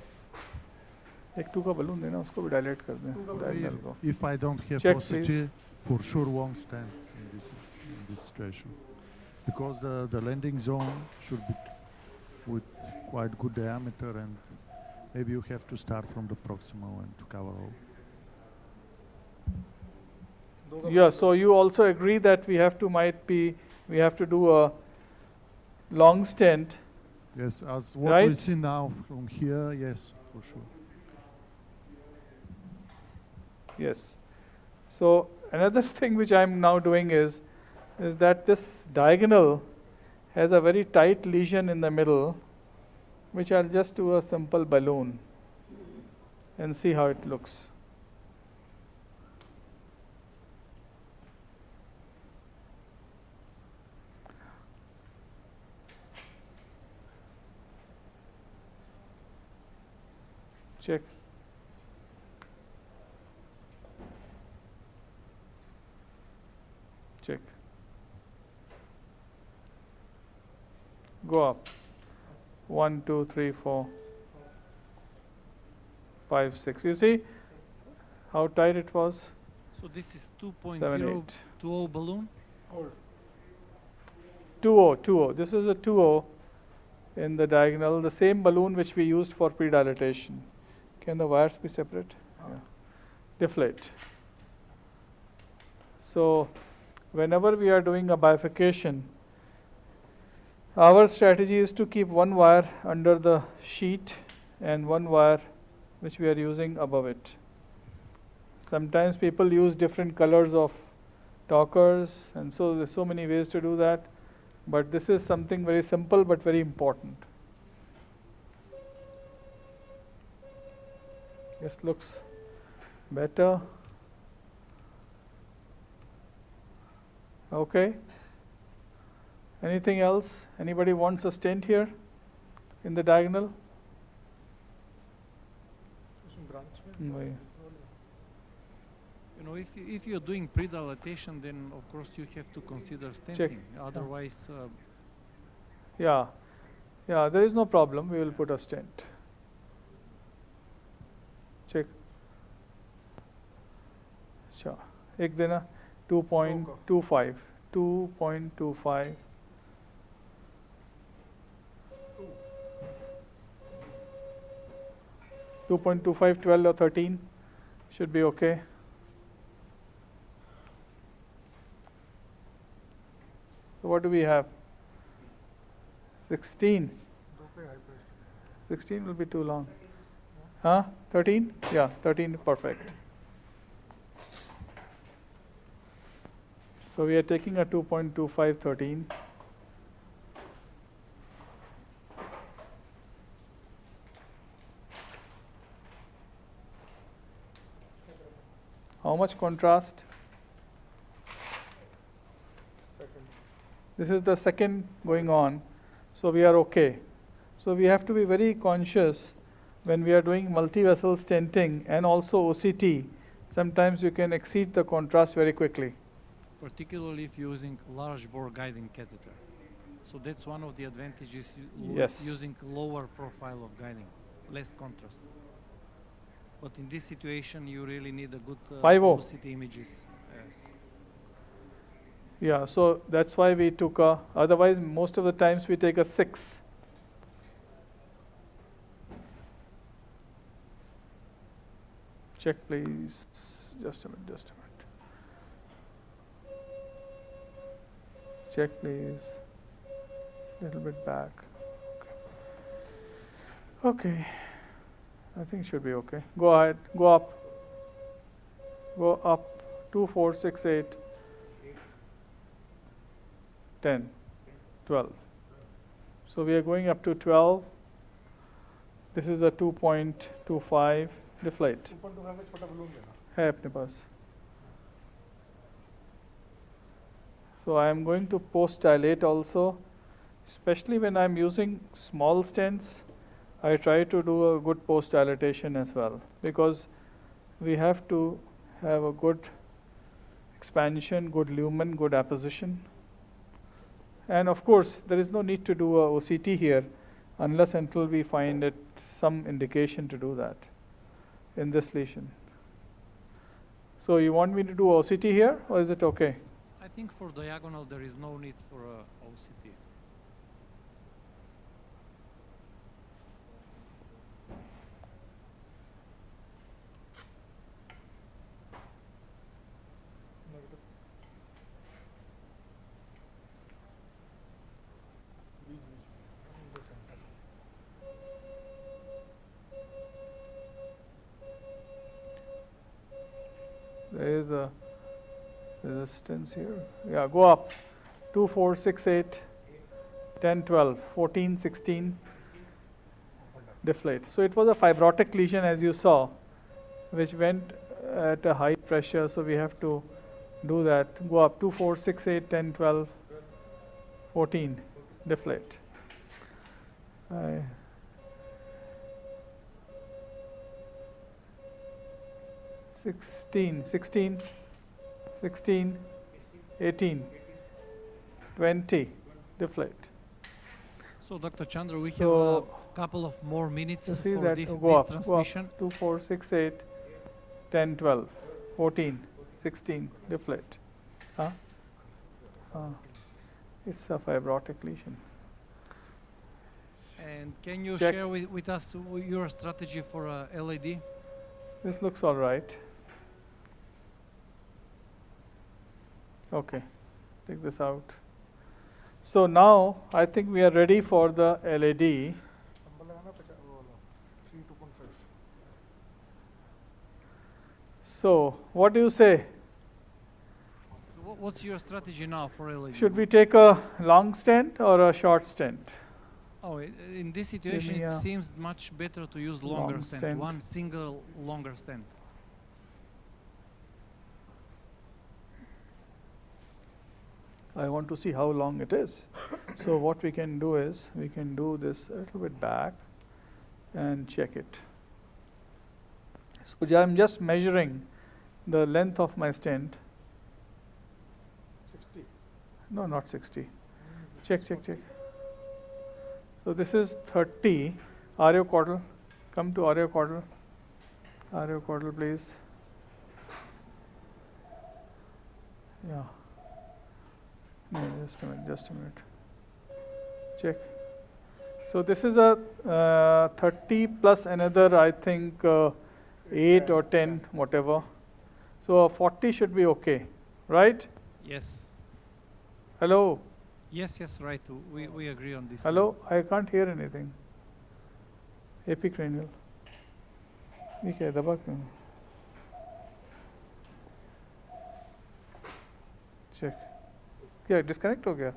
एक 2 का balloon देना, उसको भी dilate कर दें. Diagonal को. If I don't have Check, OCT, please. for sure won't stand in this situation, because the landing zone should be with quite good diameter, and maybe you have to start from the proximal and to cover all. Yeah, so you also agree that we have to do a long stent. Yes, as what we Right? see now from here, yes, for sure. Yes. So another thing which I'm now doing is that this diagonal has a very tight lesion in the middle, which I'll just do a simple balloon and see how it looks. Check. Check. Go up. 1, 2, 3, 4, 5, 6. You see how tight it was? So this is 7, 8. 2.020 balloon. 2.0. This is a 2.0 in the diagonal, the same balloon which we used for pre-dilatation. Can the wires be separate? Yeah. Deflate. So whenever we are doing a bifurcation, our strategy is to keep one wire under the sheet and one wire which we are using above it. Sometimes people use different colors of talkers, and so there's so many ways to do that. But this is something very simple but very important. This looks better. Okay. Anything else? Anybody wants a stent here in the diagonal? No. You know, if you're doing pre-dilatation, then of course you have to consider stenting. Check. Otherwise, Yeah, there is no problem. We will put a stent. Check. Sure. एक देना 2.25. 2.25. 2.25, 12 or 13 should be okay. So what do we have? 16. 16 will be too long. Huh? 13? Yeah, 13, perfect. So we are taking a 2.25, 13. How much contrast? This is the second going on, so we are okay. So we have to be very conscious when we are doing multi-vessel stenting and also OCT. Sometimes you can exceed the contrast very quickly. particularly if you're using large bore guiding catheter. So that's one of the advantages Yes. using lower profile of guiding, less contrast. But in this situation, you really need a good 5.0. OCT images. Yes. Yeah, so that's why we took a, otherwise most of the times we take a 6. Check please, just a minute. Check please, little bit back. Okay, I think should be okay. Go ahead, go up, 2, 4, 6, 8, 10, 12. So we are going up to 12. This is a 2.25 deflate. है अपने पास. So I am going to post dilate also, especially when I am using small stents. I try to do a good post dilatation as well, because we have to have a good expansion, good lumen, good apposition. And of course, there is no need to do a OCT here unless until we find it some indication to do that in this lesion. So you want me to do OCT here, or is it okay? I think for diagonal there is no need for OCT. There is a resistance here. Yeah, go up. 2, 4, 6, 8, 10, 12, 14, 16. Deflate. So it was a fibrotic lesion, as you saw, which went at a high pressure. So we have to do that. Go up. 2, 4, 6, 8, 10, 12, 14. Deflate. 16, 16, 16, 18, 20, deflate. So, Dr. Chandra, we have So, a couple of more minutes you see for that this go up, transmission. 2, 4, 6, 8, 10, 12, 14, 16, deflate. Huh? It's a fibrotic lesion. And can you Check. share with us your strategy for LAD? This looks all right. Okay, take this out. So now I think we are ready for the LAD. So what do you say? So what's your strategy now for LAD? Should we take a long stent or a short stent? Oh, in this situation, me it a seems much better to use longer long stent, stent. one single longer stent. I want to see how long it is. So what we can do is, we can do this a little bit back and check it. So I'm just measuring the length of my stent. 60. No, not 60. Check. So this is 30. Ariocaudal. Come to ariocaudal. Ariocaudal, please. Yeah. No, just a minute. Check. So this is a 30 plus another, I think, 8 or 10, whatever. So a 40 should be okay, right? Yes. Hello? Yes, right. We agree on this. Hello? I can't hear anything. Epicranial. ठीक है, दबा क्यों? Check. क्या disconnect हो गया?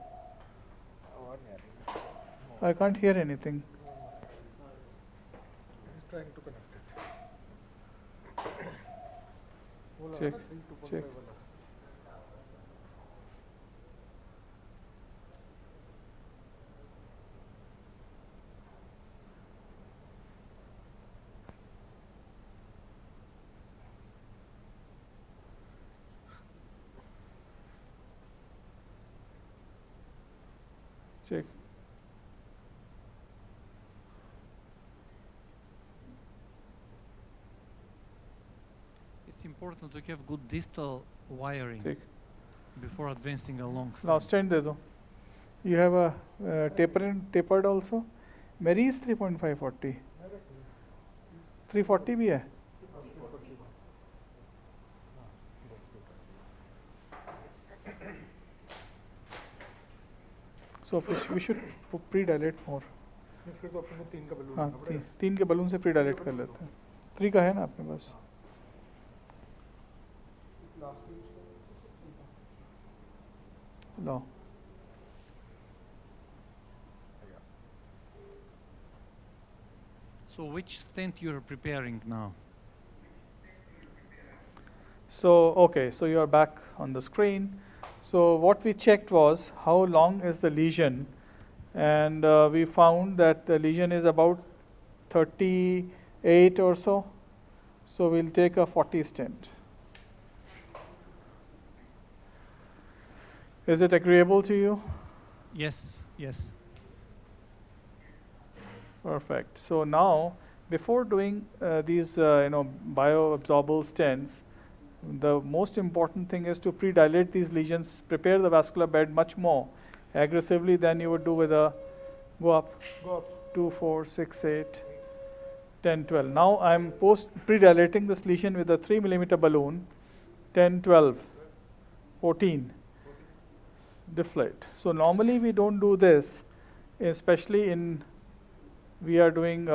I can't hear anything. He's trying to connect it. Check. Check. It's important to have good distal wiring Check. before advancing along. Now stand दे दो. You have a tapered also. मेरी is 3.540. 340 भी है. So we should pre-dilate more. फिर तो अपन को 3 का balloon हाँ, लेना पड़ेगा। 3 के बलून से pre-dilate कर लेते हैं. 3 का है ना अपने पास? लो. So which stent you're preparing now? So okay, so you are back on the screen. So what we checked was how long is the lesion, and we found that the lesion is about 38 or so. So we'll take a 40 stent. Is it agreeable to you? Yes. Perfect. So now, before doing these bioabsorbable stents, the most important thing is to pre-dilate these lesions, prepare the vascular bed much more aggressively than you would do with a go up 2, 4, 6, 8, 10, 12. Now I'm pre-dilating this lesion with a 3 millimeter balloon, 10, 12, 14, deflate. So normally we don't do this, especially in we are doing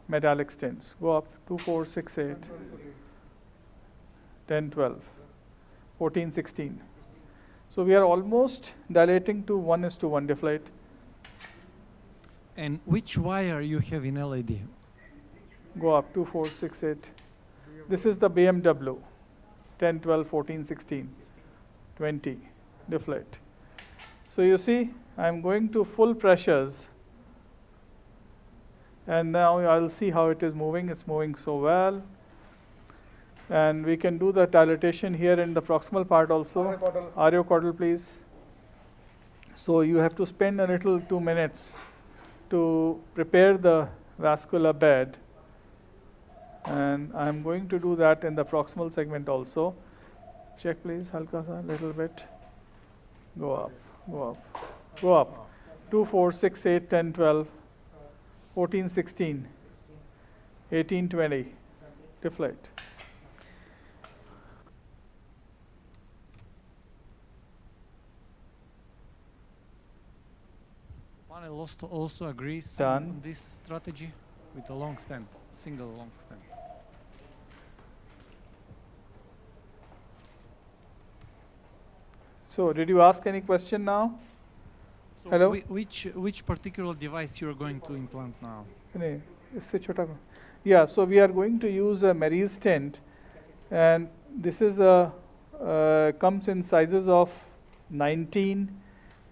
metallic stents. Go up 2, 4, 6, 8. 10, 12, 14, 16. So we are almost dilating to 1:1 deflate. And which wire you have in LAD? Go up 2, 4, 6, 8. This is the BMW. 10, 12, 14, 16, 20, deflate. So you see, I'm going to full pressures. And now I'll see how it is moving. It's moving so well. And we can do the dilatation here in the proximal part also. Ariocaudal. Ariocaudal, please. So you have to spend a little 2 minutes to prepare the vascular bed. And I'm going to do that in the proximal segment also. Check please, halka sa, little bit. Go up, go up, go up. 2, 4, 6, 8, 10, 12, 14, 16, 18, 20. Deflate. Panel also agrees Done. on this strategy with a long stent, single long stent. So did you ask any question now? So Hello? which particular device you're going to implant now? नहीं, इससे छोटा करो. Yeah, so we are going to use a Marie stent, and this is comes in sizes of 19,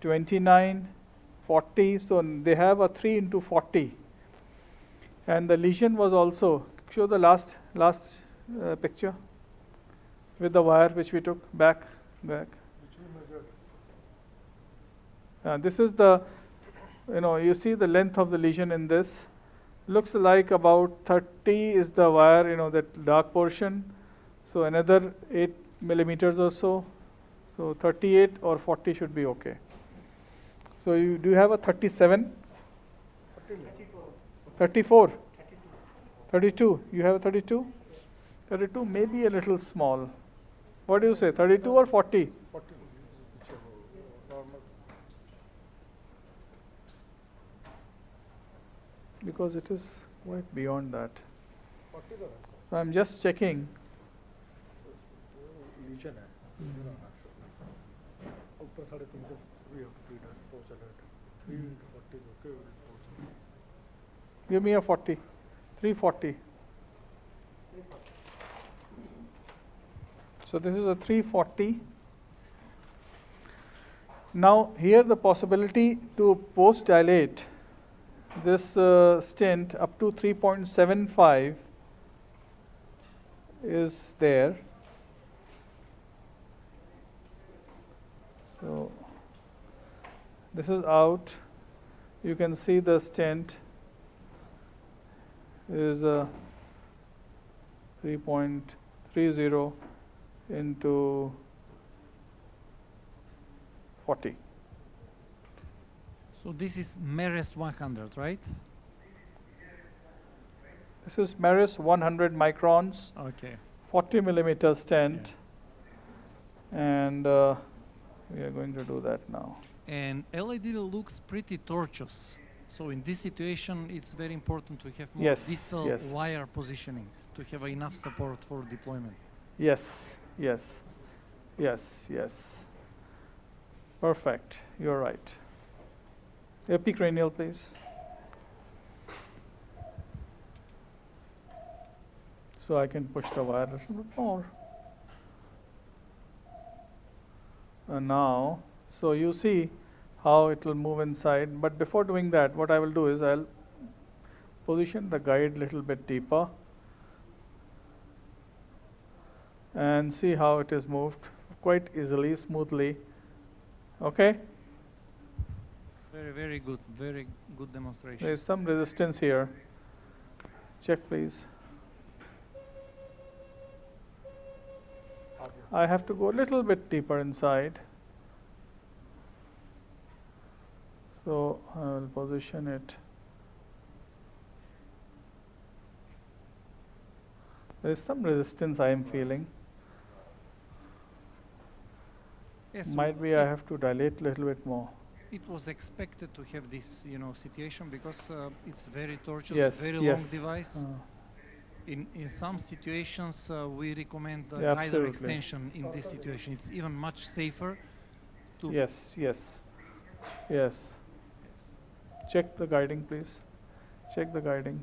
29, 40. So they have a 3 into 40, and the lesion was also. Show the last picture with the wire which we took back. This is the, you see the length of the lesion in this. Looks like about 30 is the wire, that dark portion. So another 8 millimeters or so. So 38 or 40 should be okay. So do you have a 37? 34? 32. You have a 32? 32 may be a little small. What do you say, 32 or 40? 40. Normal. Because it is quite beyond that. 40 तो है. So I'm just checking. Legion है. ऊपर 350 we have to feed it. 3 into 40 is okay. Give me a 40. 340. So this is a 340. Now here the possibility to post dilate this stent up to 3.75 is there. So this is out. You can see the stent is 3.30 into 40. So this is Meres 100, right? This is Meris 100 microns, Okay. 40 millimeter stent, and we are going to do that now. And LED looks pretty tortuous. So in this situation, it's very important to have more Yes, distal yes. wire positioning to have enough support for deployment. Yes, yes, yes, yes. Perfect, you're right. Epicranial, please. So I can push the wire a little bit more. And now, so you see how it will move inside. But before doing that, what I will do is I'll position the guide a little bit deeper and see how it is moved quite easily, smoothly. Okay? It's very good demonstration. There is some resistance here. Check, please. I have to go a little bit deeper inside. So I will position it. There is some resistance I am feeling. Yes, so Might be I have to dilate a little bit more. it was expected to have this, situation because it's very tortuous, Yes, very yes. long device. In some situations, we recommend Yeah, guider absolutely. extension in this situation. It's even much safer to Yes, yes, yes. Check the guiding, please. Check the guiding.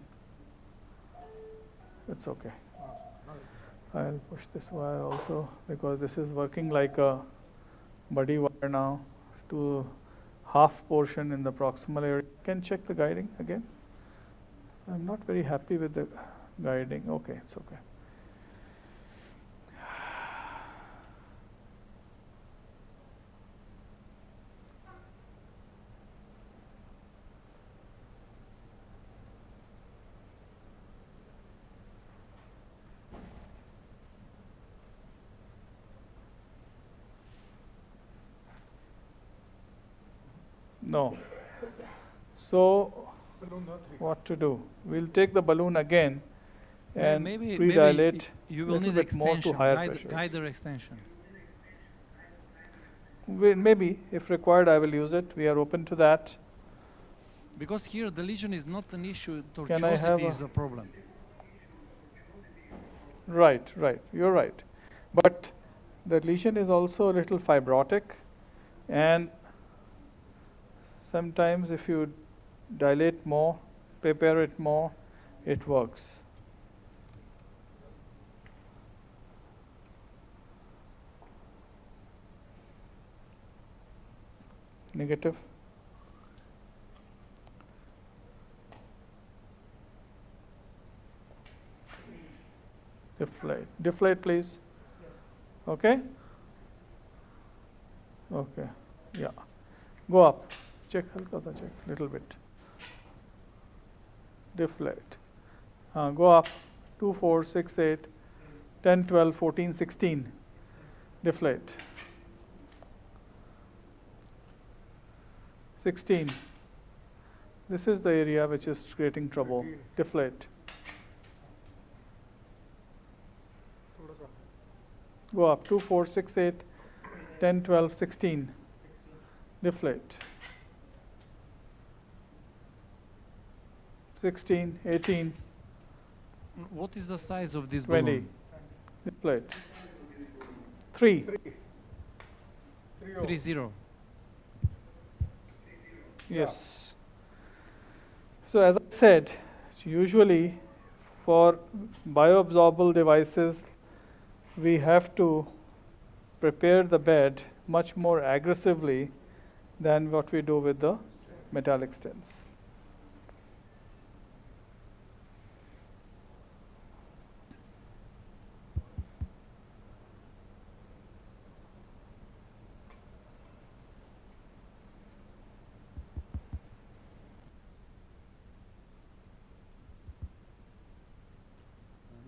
It's okay. I'll push this wire also because this is working like a buddy wire now to half portion in the proximal area. Can check the guiding again. I'm not very happy with the guiding. Okay, it's okay. No. So what to do? We'll take the balloon again and maybe pre-dilate you will little need bit more to extension, higher pressures. guider extension. Maybe, if required, I will use it. We are open to that. Because here the lesion is not an issue, Can I have tortuosity is a problem. Right, right. You're right. But the lesion is also a little fibrotic, and sometimes if you dilate more, prepare it more, it works. Negative. Deflate. Deflate, please. Okay? Okay. Yeah. Go up. Check, check, little bit. Deflate. Go up. 2, 4, 6, 8, 10, 12, 14, 16. Deflate. 16. This is the area which is creating trouble. Deflate. Go up. 2, 4, 6, 8, 10, 12, 16. Deflate. 16, 18. What is the size of this 20. balloon? Deflate. 3. 3-0. Yes. So as I said, usually for bioabsorbable devices, we have to prepare the bed much more aggressively than what we do with the metallic stents.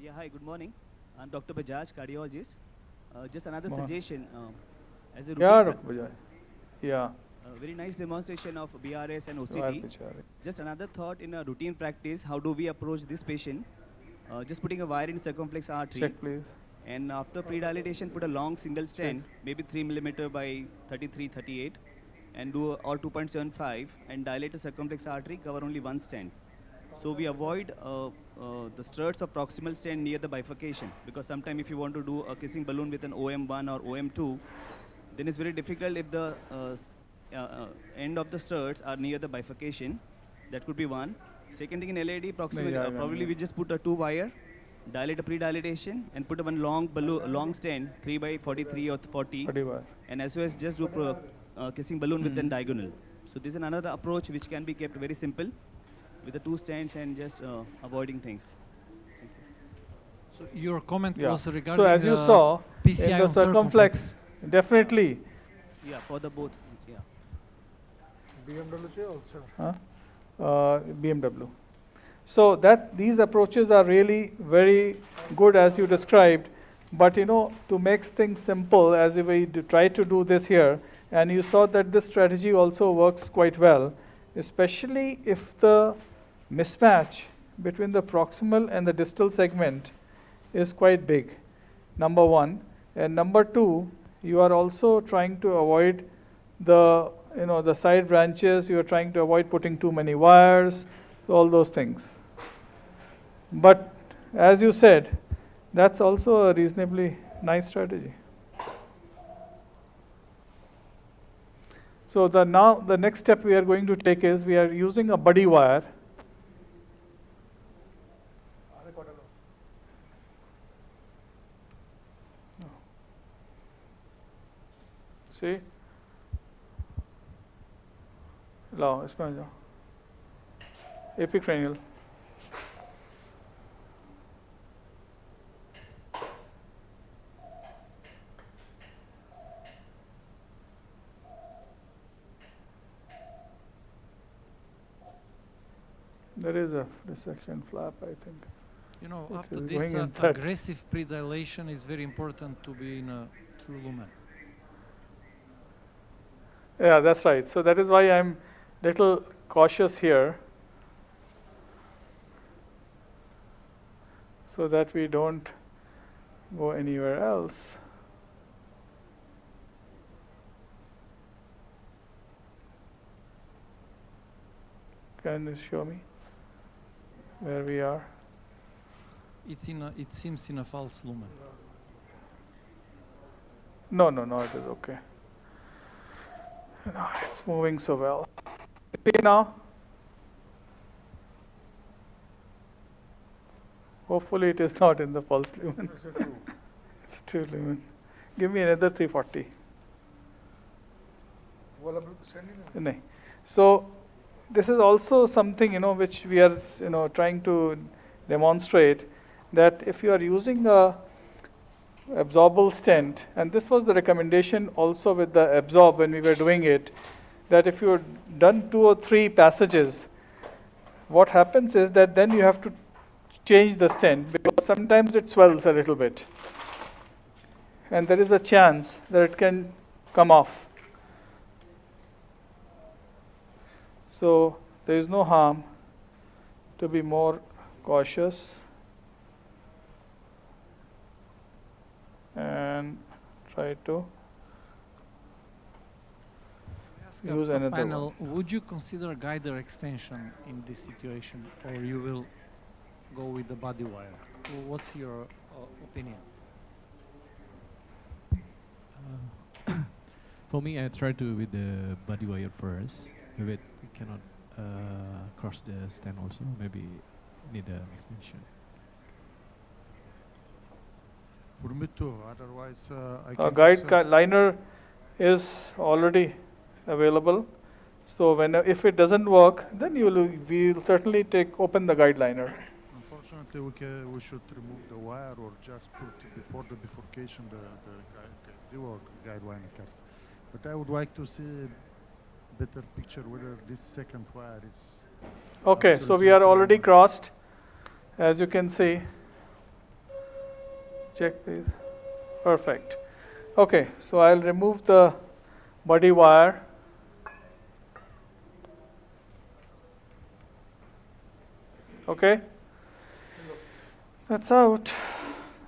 Yeah, hi, good morning. I'm Dr. Bajaj, cardiologist. Just another Morning. suggestion. As a Yeah, routine Dr. Bajaj. Yeah. very nice demonstration of BRS and Right, OCT. Bajaj. Just another thought in a routine practice, how do we approach this patient? Just putting a wire in circumflex artery. Check, please. And after pre-dilatation, put a long single stent, maybe 3 millimeter by 33, 38, and do or 2.75, and dilate the circumflex artery, cover only one stent. So we avoid the struts of proximal stent near the bifurcation, because sometimes if you want to do a kissing balloon with an OM1 or OM2, then it's very difficult if the end of the struts are near the bifurcation. That could be one. Second thing, in LAD, proximal, probably we just put a 2 wire, dilate a pre-dilatation, and put a one long balloon, long stent, 3 by 43 or 40, and as well as just do kissing balloon with then diagonal. So this is another approach which can be kept very simple with the 2 stents and just avoiding things. So your comment Yeah. was regarding So as you saw, PCI in the on circumflex, definitely. Yeah, for the both. Yeah. BMW also. BMW. So that these approaches are really very good as you described, but you know, to make things simple, as we try to do this here, and you saw that this strategy also works quite well, especially if the mismatch between the proximal and the distal segment is quite big, number one. And number two, you are also trying to avoid the, you know, the side branches. You are trying to avoid putting too many wires, so all those things. But as you said, that's also a reasonably nice strategy. So now the next step we are going to take is we are using a buddy wire. See? लाओ इसमें आ जाओ. Epicranial. There is a dissection flap, I think. You know, It after is this going in fact. aggressive predilation is very important to be in a true lumen. Yeah, that's right. So that is why I'm little cautious here so that we don't go anywhere else. Can you show me where we are? It's in it seems in a false lumen. No, it is okay. No, it's moving so well. See now? Hopefully it is not in the false lumen. It's 2 lumen. Give me another 340. No. So this is also something which we are trying to demonstrate, that if you are using a absorbable stent, and this was the recommendation also with the absorb when we were doing it, that if you have done 2 or 3 passages, what happens is that then you have to change the stent, because sometimes it swells a little bit and there is a chance that it can come off. So there is no harm to be more cautious and try to use another panel, one. would you consider guider extension in this situation, or you will go with the body wire? What's your opinion? For me, I try to with the body wire first. Maybe it cannot cross the stent also. Maybe need an extension. For me too. Otherwise, I A can guide liner is already available. So if it doesn't work, then we'll certainly open the guide liner. Unfortunately, we should remove the wire or just put before the bifurcation the zero guide wire card. But I would like to see a better picture whether this second wire is. Okay, so we are already crossed, as you can see. Check please. Perfect. Okay, so I'll remove the body wire. Okay, that's out.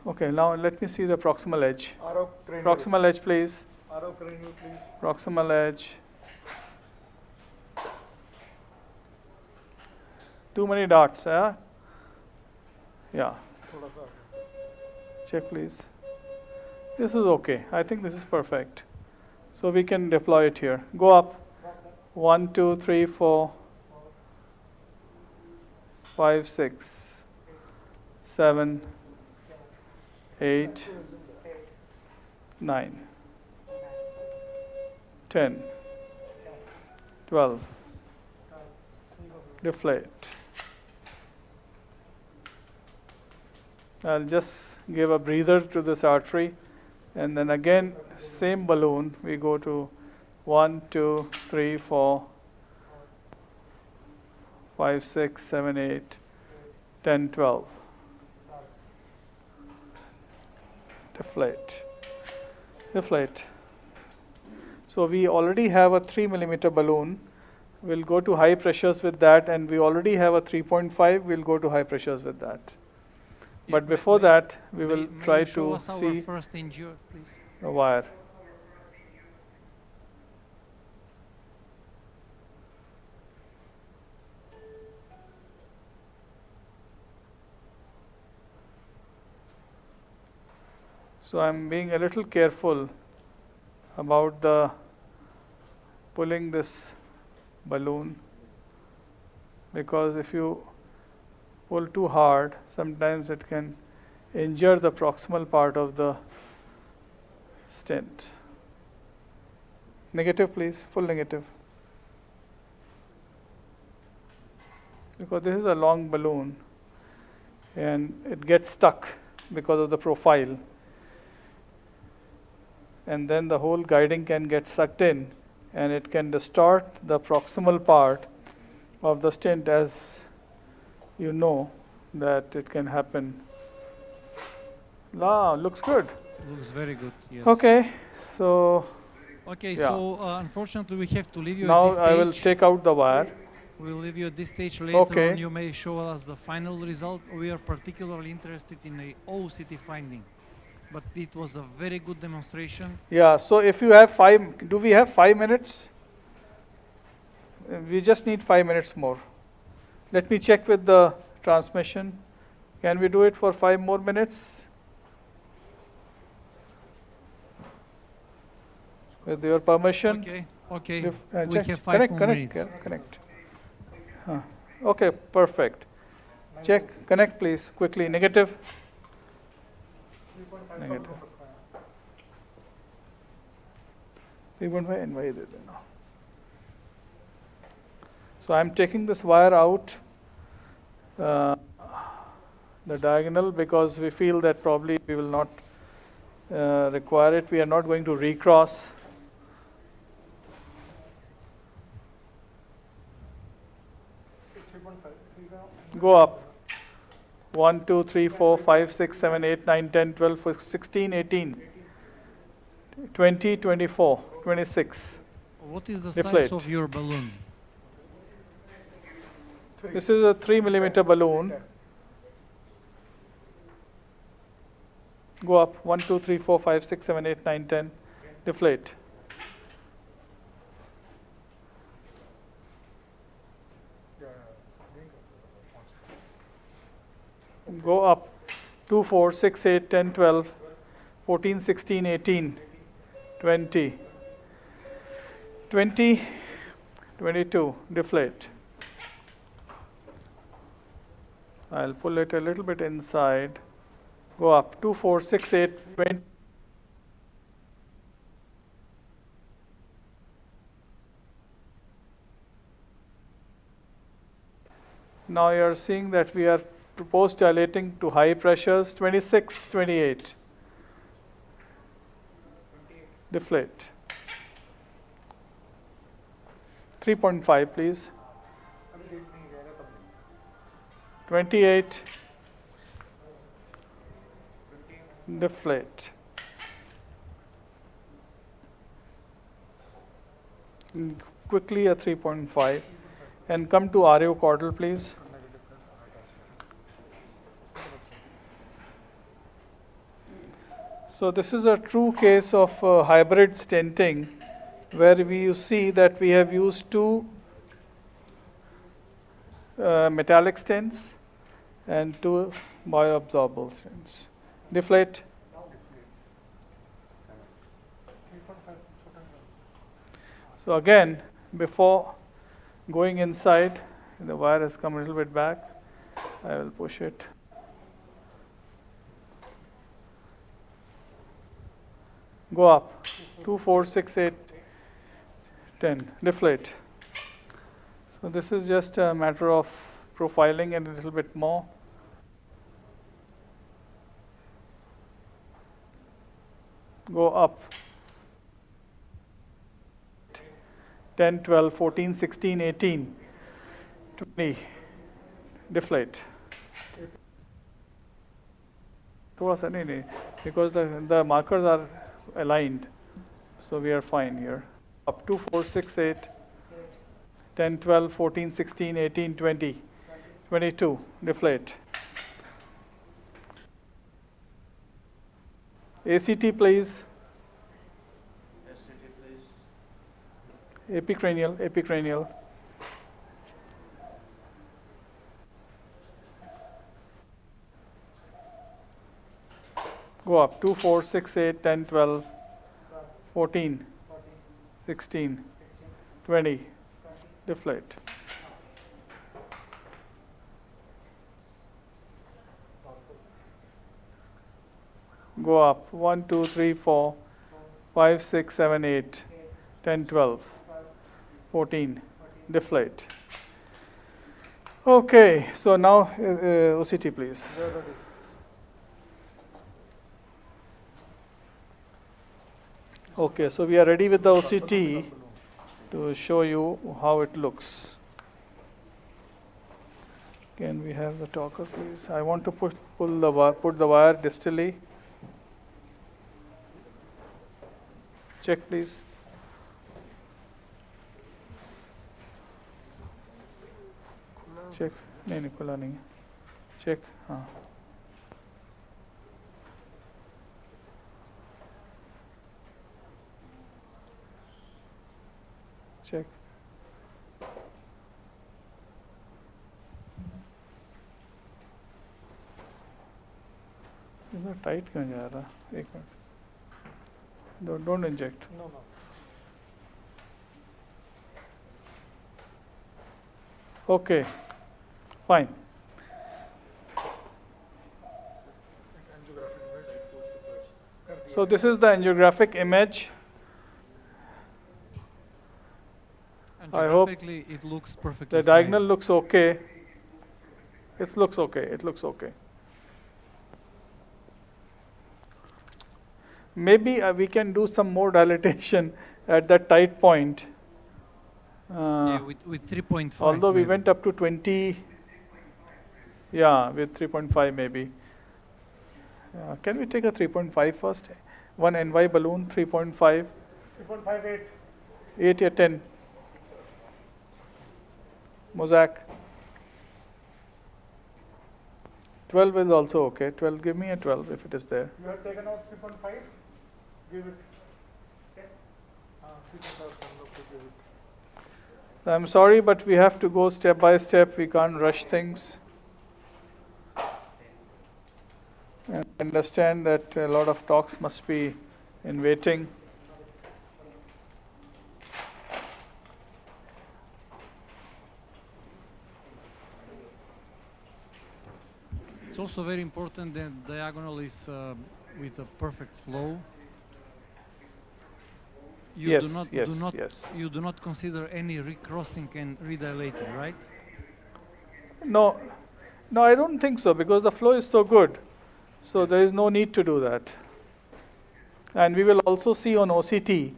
Okay, now let me see the proximal edge. Proximal edge, please. Proximal edge. Too many dots, yeah? Yeah. Check please. This is okay. I think this is perfect. So we can deploy it here. Go up. 1, 2, 3, 4, 5, 6, 7, 8, 9, 10, 12. Deflate. I'll just give a breather to this artery, and then again same balloon, we go to 1, 2, 3, 4, 5, 6, 7, 8, 10, 12. Deflate. Deflate. So we already have a 3 millimeter balloon. We'll go to high pressures with that, and we already have a 3.5. We'll go to high pressures with that. But before that, we will try to see first angio, please. the wire. So I'm being a little careful about the pulling this balloon, because if you pull too hard, sometimes it can injure the proximal part of the stent. Negative, please, full negative. Because this is a long balloon and it gets stuck because of the profile. And then the whole guiding can get sucked in and it can distort the proximal part of the stent, as you know that it can happen. Looks good. Looks very good, yes. Okay, so Okay, Yeah. so unfortunately we have to leave you Now at this stage. I will take out the wire. We'll leave you at this stage later Okay. on. You may show us the final result. We are particularly interested in a OCT finding, but it was a very good demonstration. Yeah, so if you have do we have 5 minutes? We just need 5 minutes more. Let me check with the transmission. Can we do it for 5 more minutes? With your permission? Okay, okay. We check. have 5 more connect, minutes. Connect. Okay, perfect. Check, connect please, quickly. Negative. Negative. 3.5 and why is it now? So I'm taking this wire out, the diagonal, because we feel that probably we will not require it. We are not going to recross. Go up. 1, 2, 3, 4, 5, 6, 7, 8, 9, 10, 12, 16, 18, 20, 24, 26. What is the Deflate. size of your balloon? This is a 3 millimeter balloon. Go up. 1, 2, 3, 4, 5, 6, 7, 8, 9, 10. Deflate. Go up. 2, 4, 6, 8, 10, 12, 14, 16, 18, 20, 20, 22. Deflate. I'll pull it a little bit inside. Go up. 2, 4, 6, 8, 20. Now you are seeing that we are post dilating to high pressures. 26, 28. Deflate. 3.5 please. 28. Deflate. Quickly a 3.5. And come to RO caudal please. So this is a true case of hybrid stenting, where we see that we have used 2 metallic stents and 2 bioabsorbable stents. Deflate. So again, before going inside, the wire has come a little bit back. I will push it. Go up. 2, 4, 6, 8, 10. Deflate. So this is just a matter of profiling and a little bit more. Go up. 10, 12, 14, 16, 18, 20. Deflate. Because the markers are aligned, so we are fine here. Up to 4, 6, 8, 10, 12, 14, 16, 18, 20, 22. Deflate. ACT please. Epicranial, epicranial. Go up. 2, 4, 6, 8, 10, 12, 14, 16, 20. Deflate. Go up. 1, 2, 3, 4, 5, 6, 7, 8, 10, 12, 14. Deflate. Okay, so now OCT please. Okay, so we are ready with the OCT to show you how it looks. Can we have the talker please? I want to put the wire distally. Check please. Check नहीं खुला नहीं है check हाँ check tight क्यों जा रहा एक minute don't inject No. okay fine so this is the angiographic image I hope Angiographically, it looks perfectly the fine. diagonal looks okay it looks okay maybe we can do some more dilatation at that tight point Yeah, with 3.5. although we maybe. went up to 20 yeah with 3.5 maybe can we take a 3.5 first one NY balloon 3.5 3.58. 8 or 10 mosaic 12 is also okay 12 give me a 12 if it is there You have taken out 3.5. Give it. Okay. 3.5. Give it. I'm sorry, but we have to go step by step. We can't rush things. And understand that a lot of talks must be in waiting. It's also very important that diagonal is with a perfect flow. You Yes, do not, yes, do not, yes. You do not consider any recrossing and redilating, right? No, I don't think so because the flow is so good. So there is no need to do that. And we will also see on OCT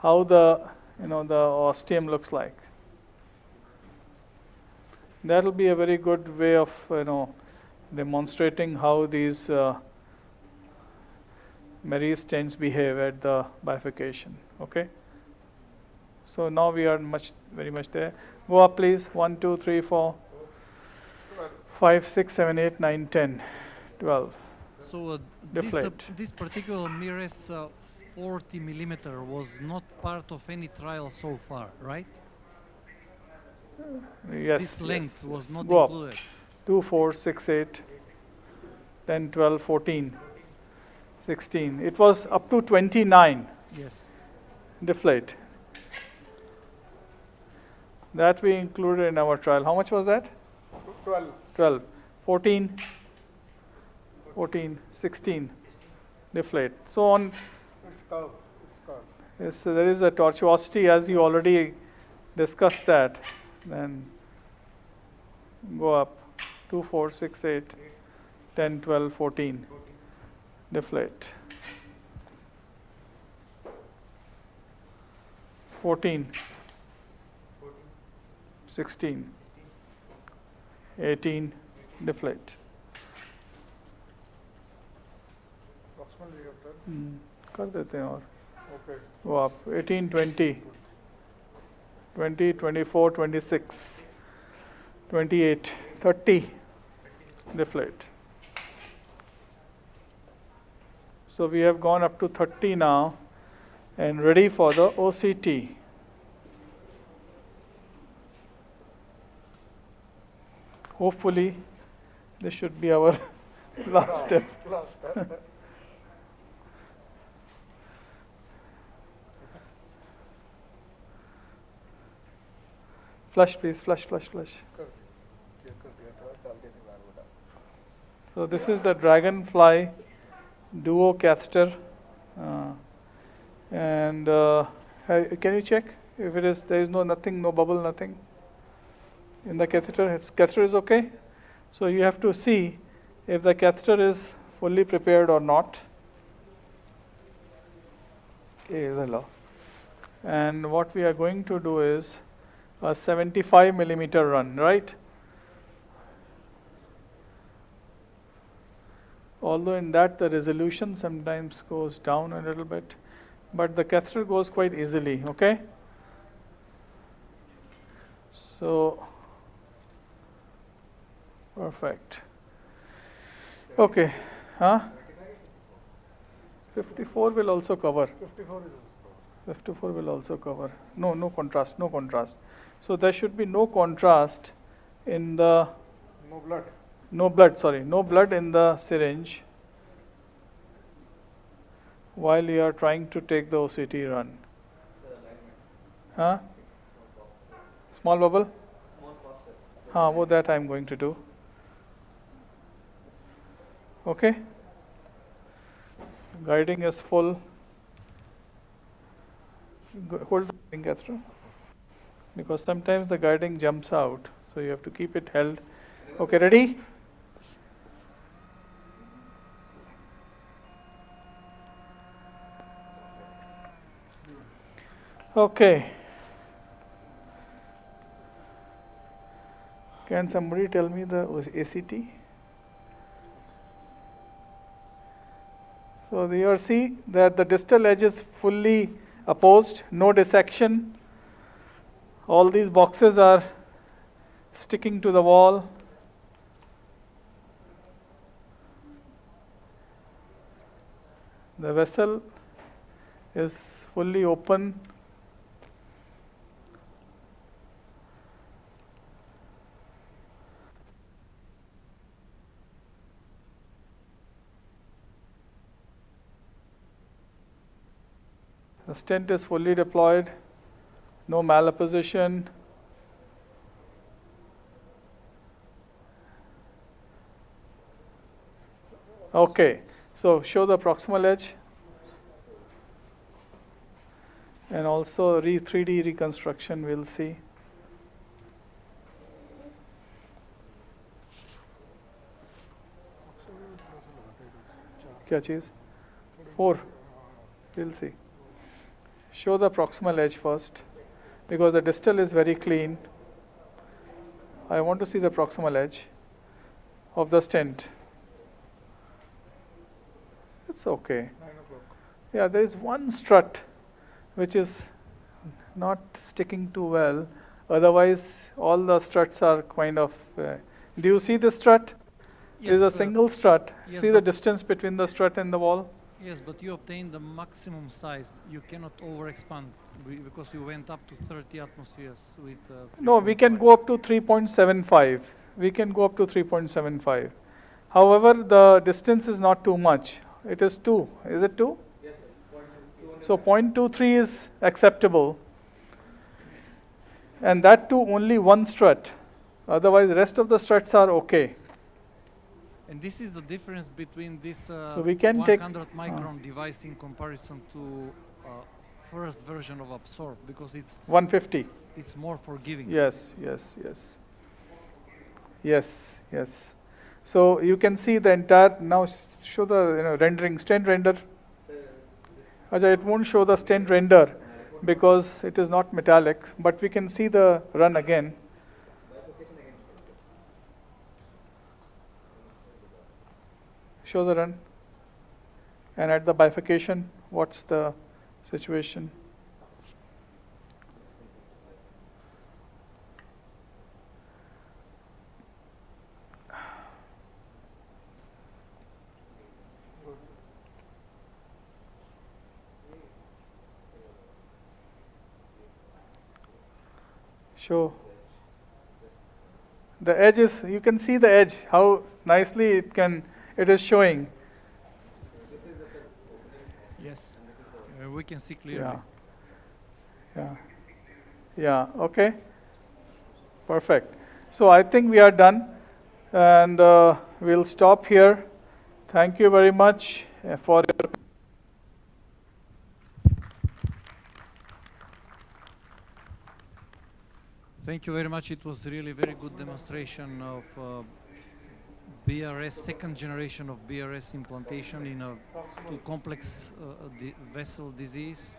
how the ostium looks like. That will be a very good way of demonstrating how these Marie stents behave at the bifurcation. Okay. So now we are very much there. Go up, please. 1, 2, 3, 4, 5, 6, 7, 8, 9, 10, 12. So Deflate. this particular Mires 40 millimeter was not part of any trial so far, right? Yes. This length was not Go included. up. 2, 4, 6, 8, 10, 12, 14, 16. It was up to 29. Yes. Deflate. That we included in our trial. How much was that? 12. 12. 14, 16. Deflate. So on. It's curved. Yes, so there is a tortuosity as you already discussed that. Then go up. 2, 4, 6, 8, 10, 12, 14. Deflate. 14, 16, 18, deflate. Approximately you have done. कर देते हैं और Okay. वो आप 18, 20, 20, 24, 26, 28, 30, deflate. So we have gone up to 30 now and ready for the OCT. Hopefully, this should be our last step. Last step. Flush, please, flush, flush, flush. कर दिया था, डाल दिया था बार बता. So this is the Dragonfly Duo catheter. And can you check if it is, there is nothing, no bubble, nothing in the catheter? Catheter is okay. So you have to see if the catheter is fully prepared or not. Okay, hello. And what we are going to do is a 75 millimeter run, right? Although in that the resolution sometimes goes down a little bit, but the catheter goes quite easily, okay? So Perfect. Okay. Huh? 54 will also cover. 54 will also cover. No, no contrast, no contrast. So there should be no contrast in the No blood. no blood in the syringe while you are trying to take the OCT run. Huh? Small bubble? Well, that I'm going to do. Okay. Guiding is full. Hold the guiding catheter, because sometimes the guiding jumps out, so you have to keep it held. Okay, ready? Okay. Can somebody tell me the ACT? So you see that the distal edge is fully opposed, no dissection. All these boxes are sticking to the wall. The vessel is fully open. The stent is fully deployed, no malapposition. Okay, so show the proximal edge and also 3D reconstruction we'll see. क्या चीज़? 4. We'll see. Show the proximal edge first, because the distal is very clean. I want to see the proximal edge of the stent. It's okay. 9 o'clock. Yeah, there is one strut which is not sticking too well. Otherwise, all the struts are kind of. Do you see the strut? Yes, It is a single strut. yes, See the but- distance between the strut and the wall? Yes, but you obtain the maximum size. You cannot overexpand because you went up to 30 atmospheres with. No, we can 3.5. go up to 3.75. We can go up to 3.75. However, the distance is not too much. It is 2. Is it 2? Yes, sir. So 0.23 is acceptable. And that too only one strut. Otherwise, the rest of the struts are okay. And this is the difference between this So we can 100 take- micron device in comparison to first version of Absorb, because it's 150. more forgiving. Yes, yes, yes. Yes, yes. So you can see the entire, now show the rendering, stent render. Ajay, it won't show the stent render because it is not metallic, but we can see the run again. Show the run. And at the bifurcation, what's the situation? Show. The edge is, you can see the edge, how nicely it is showing. Yes, we can see clearly. Yeah. Yeah. Yeah, okay. Perfect. So I think we are done, and we'll stop here. Thank you very much for your Thank you very much. It was really very good demonstration of BRS, second generation of BRS implantation in a too complex vessel disease.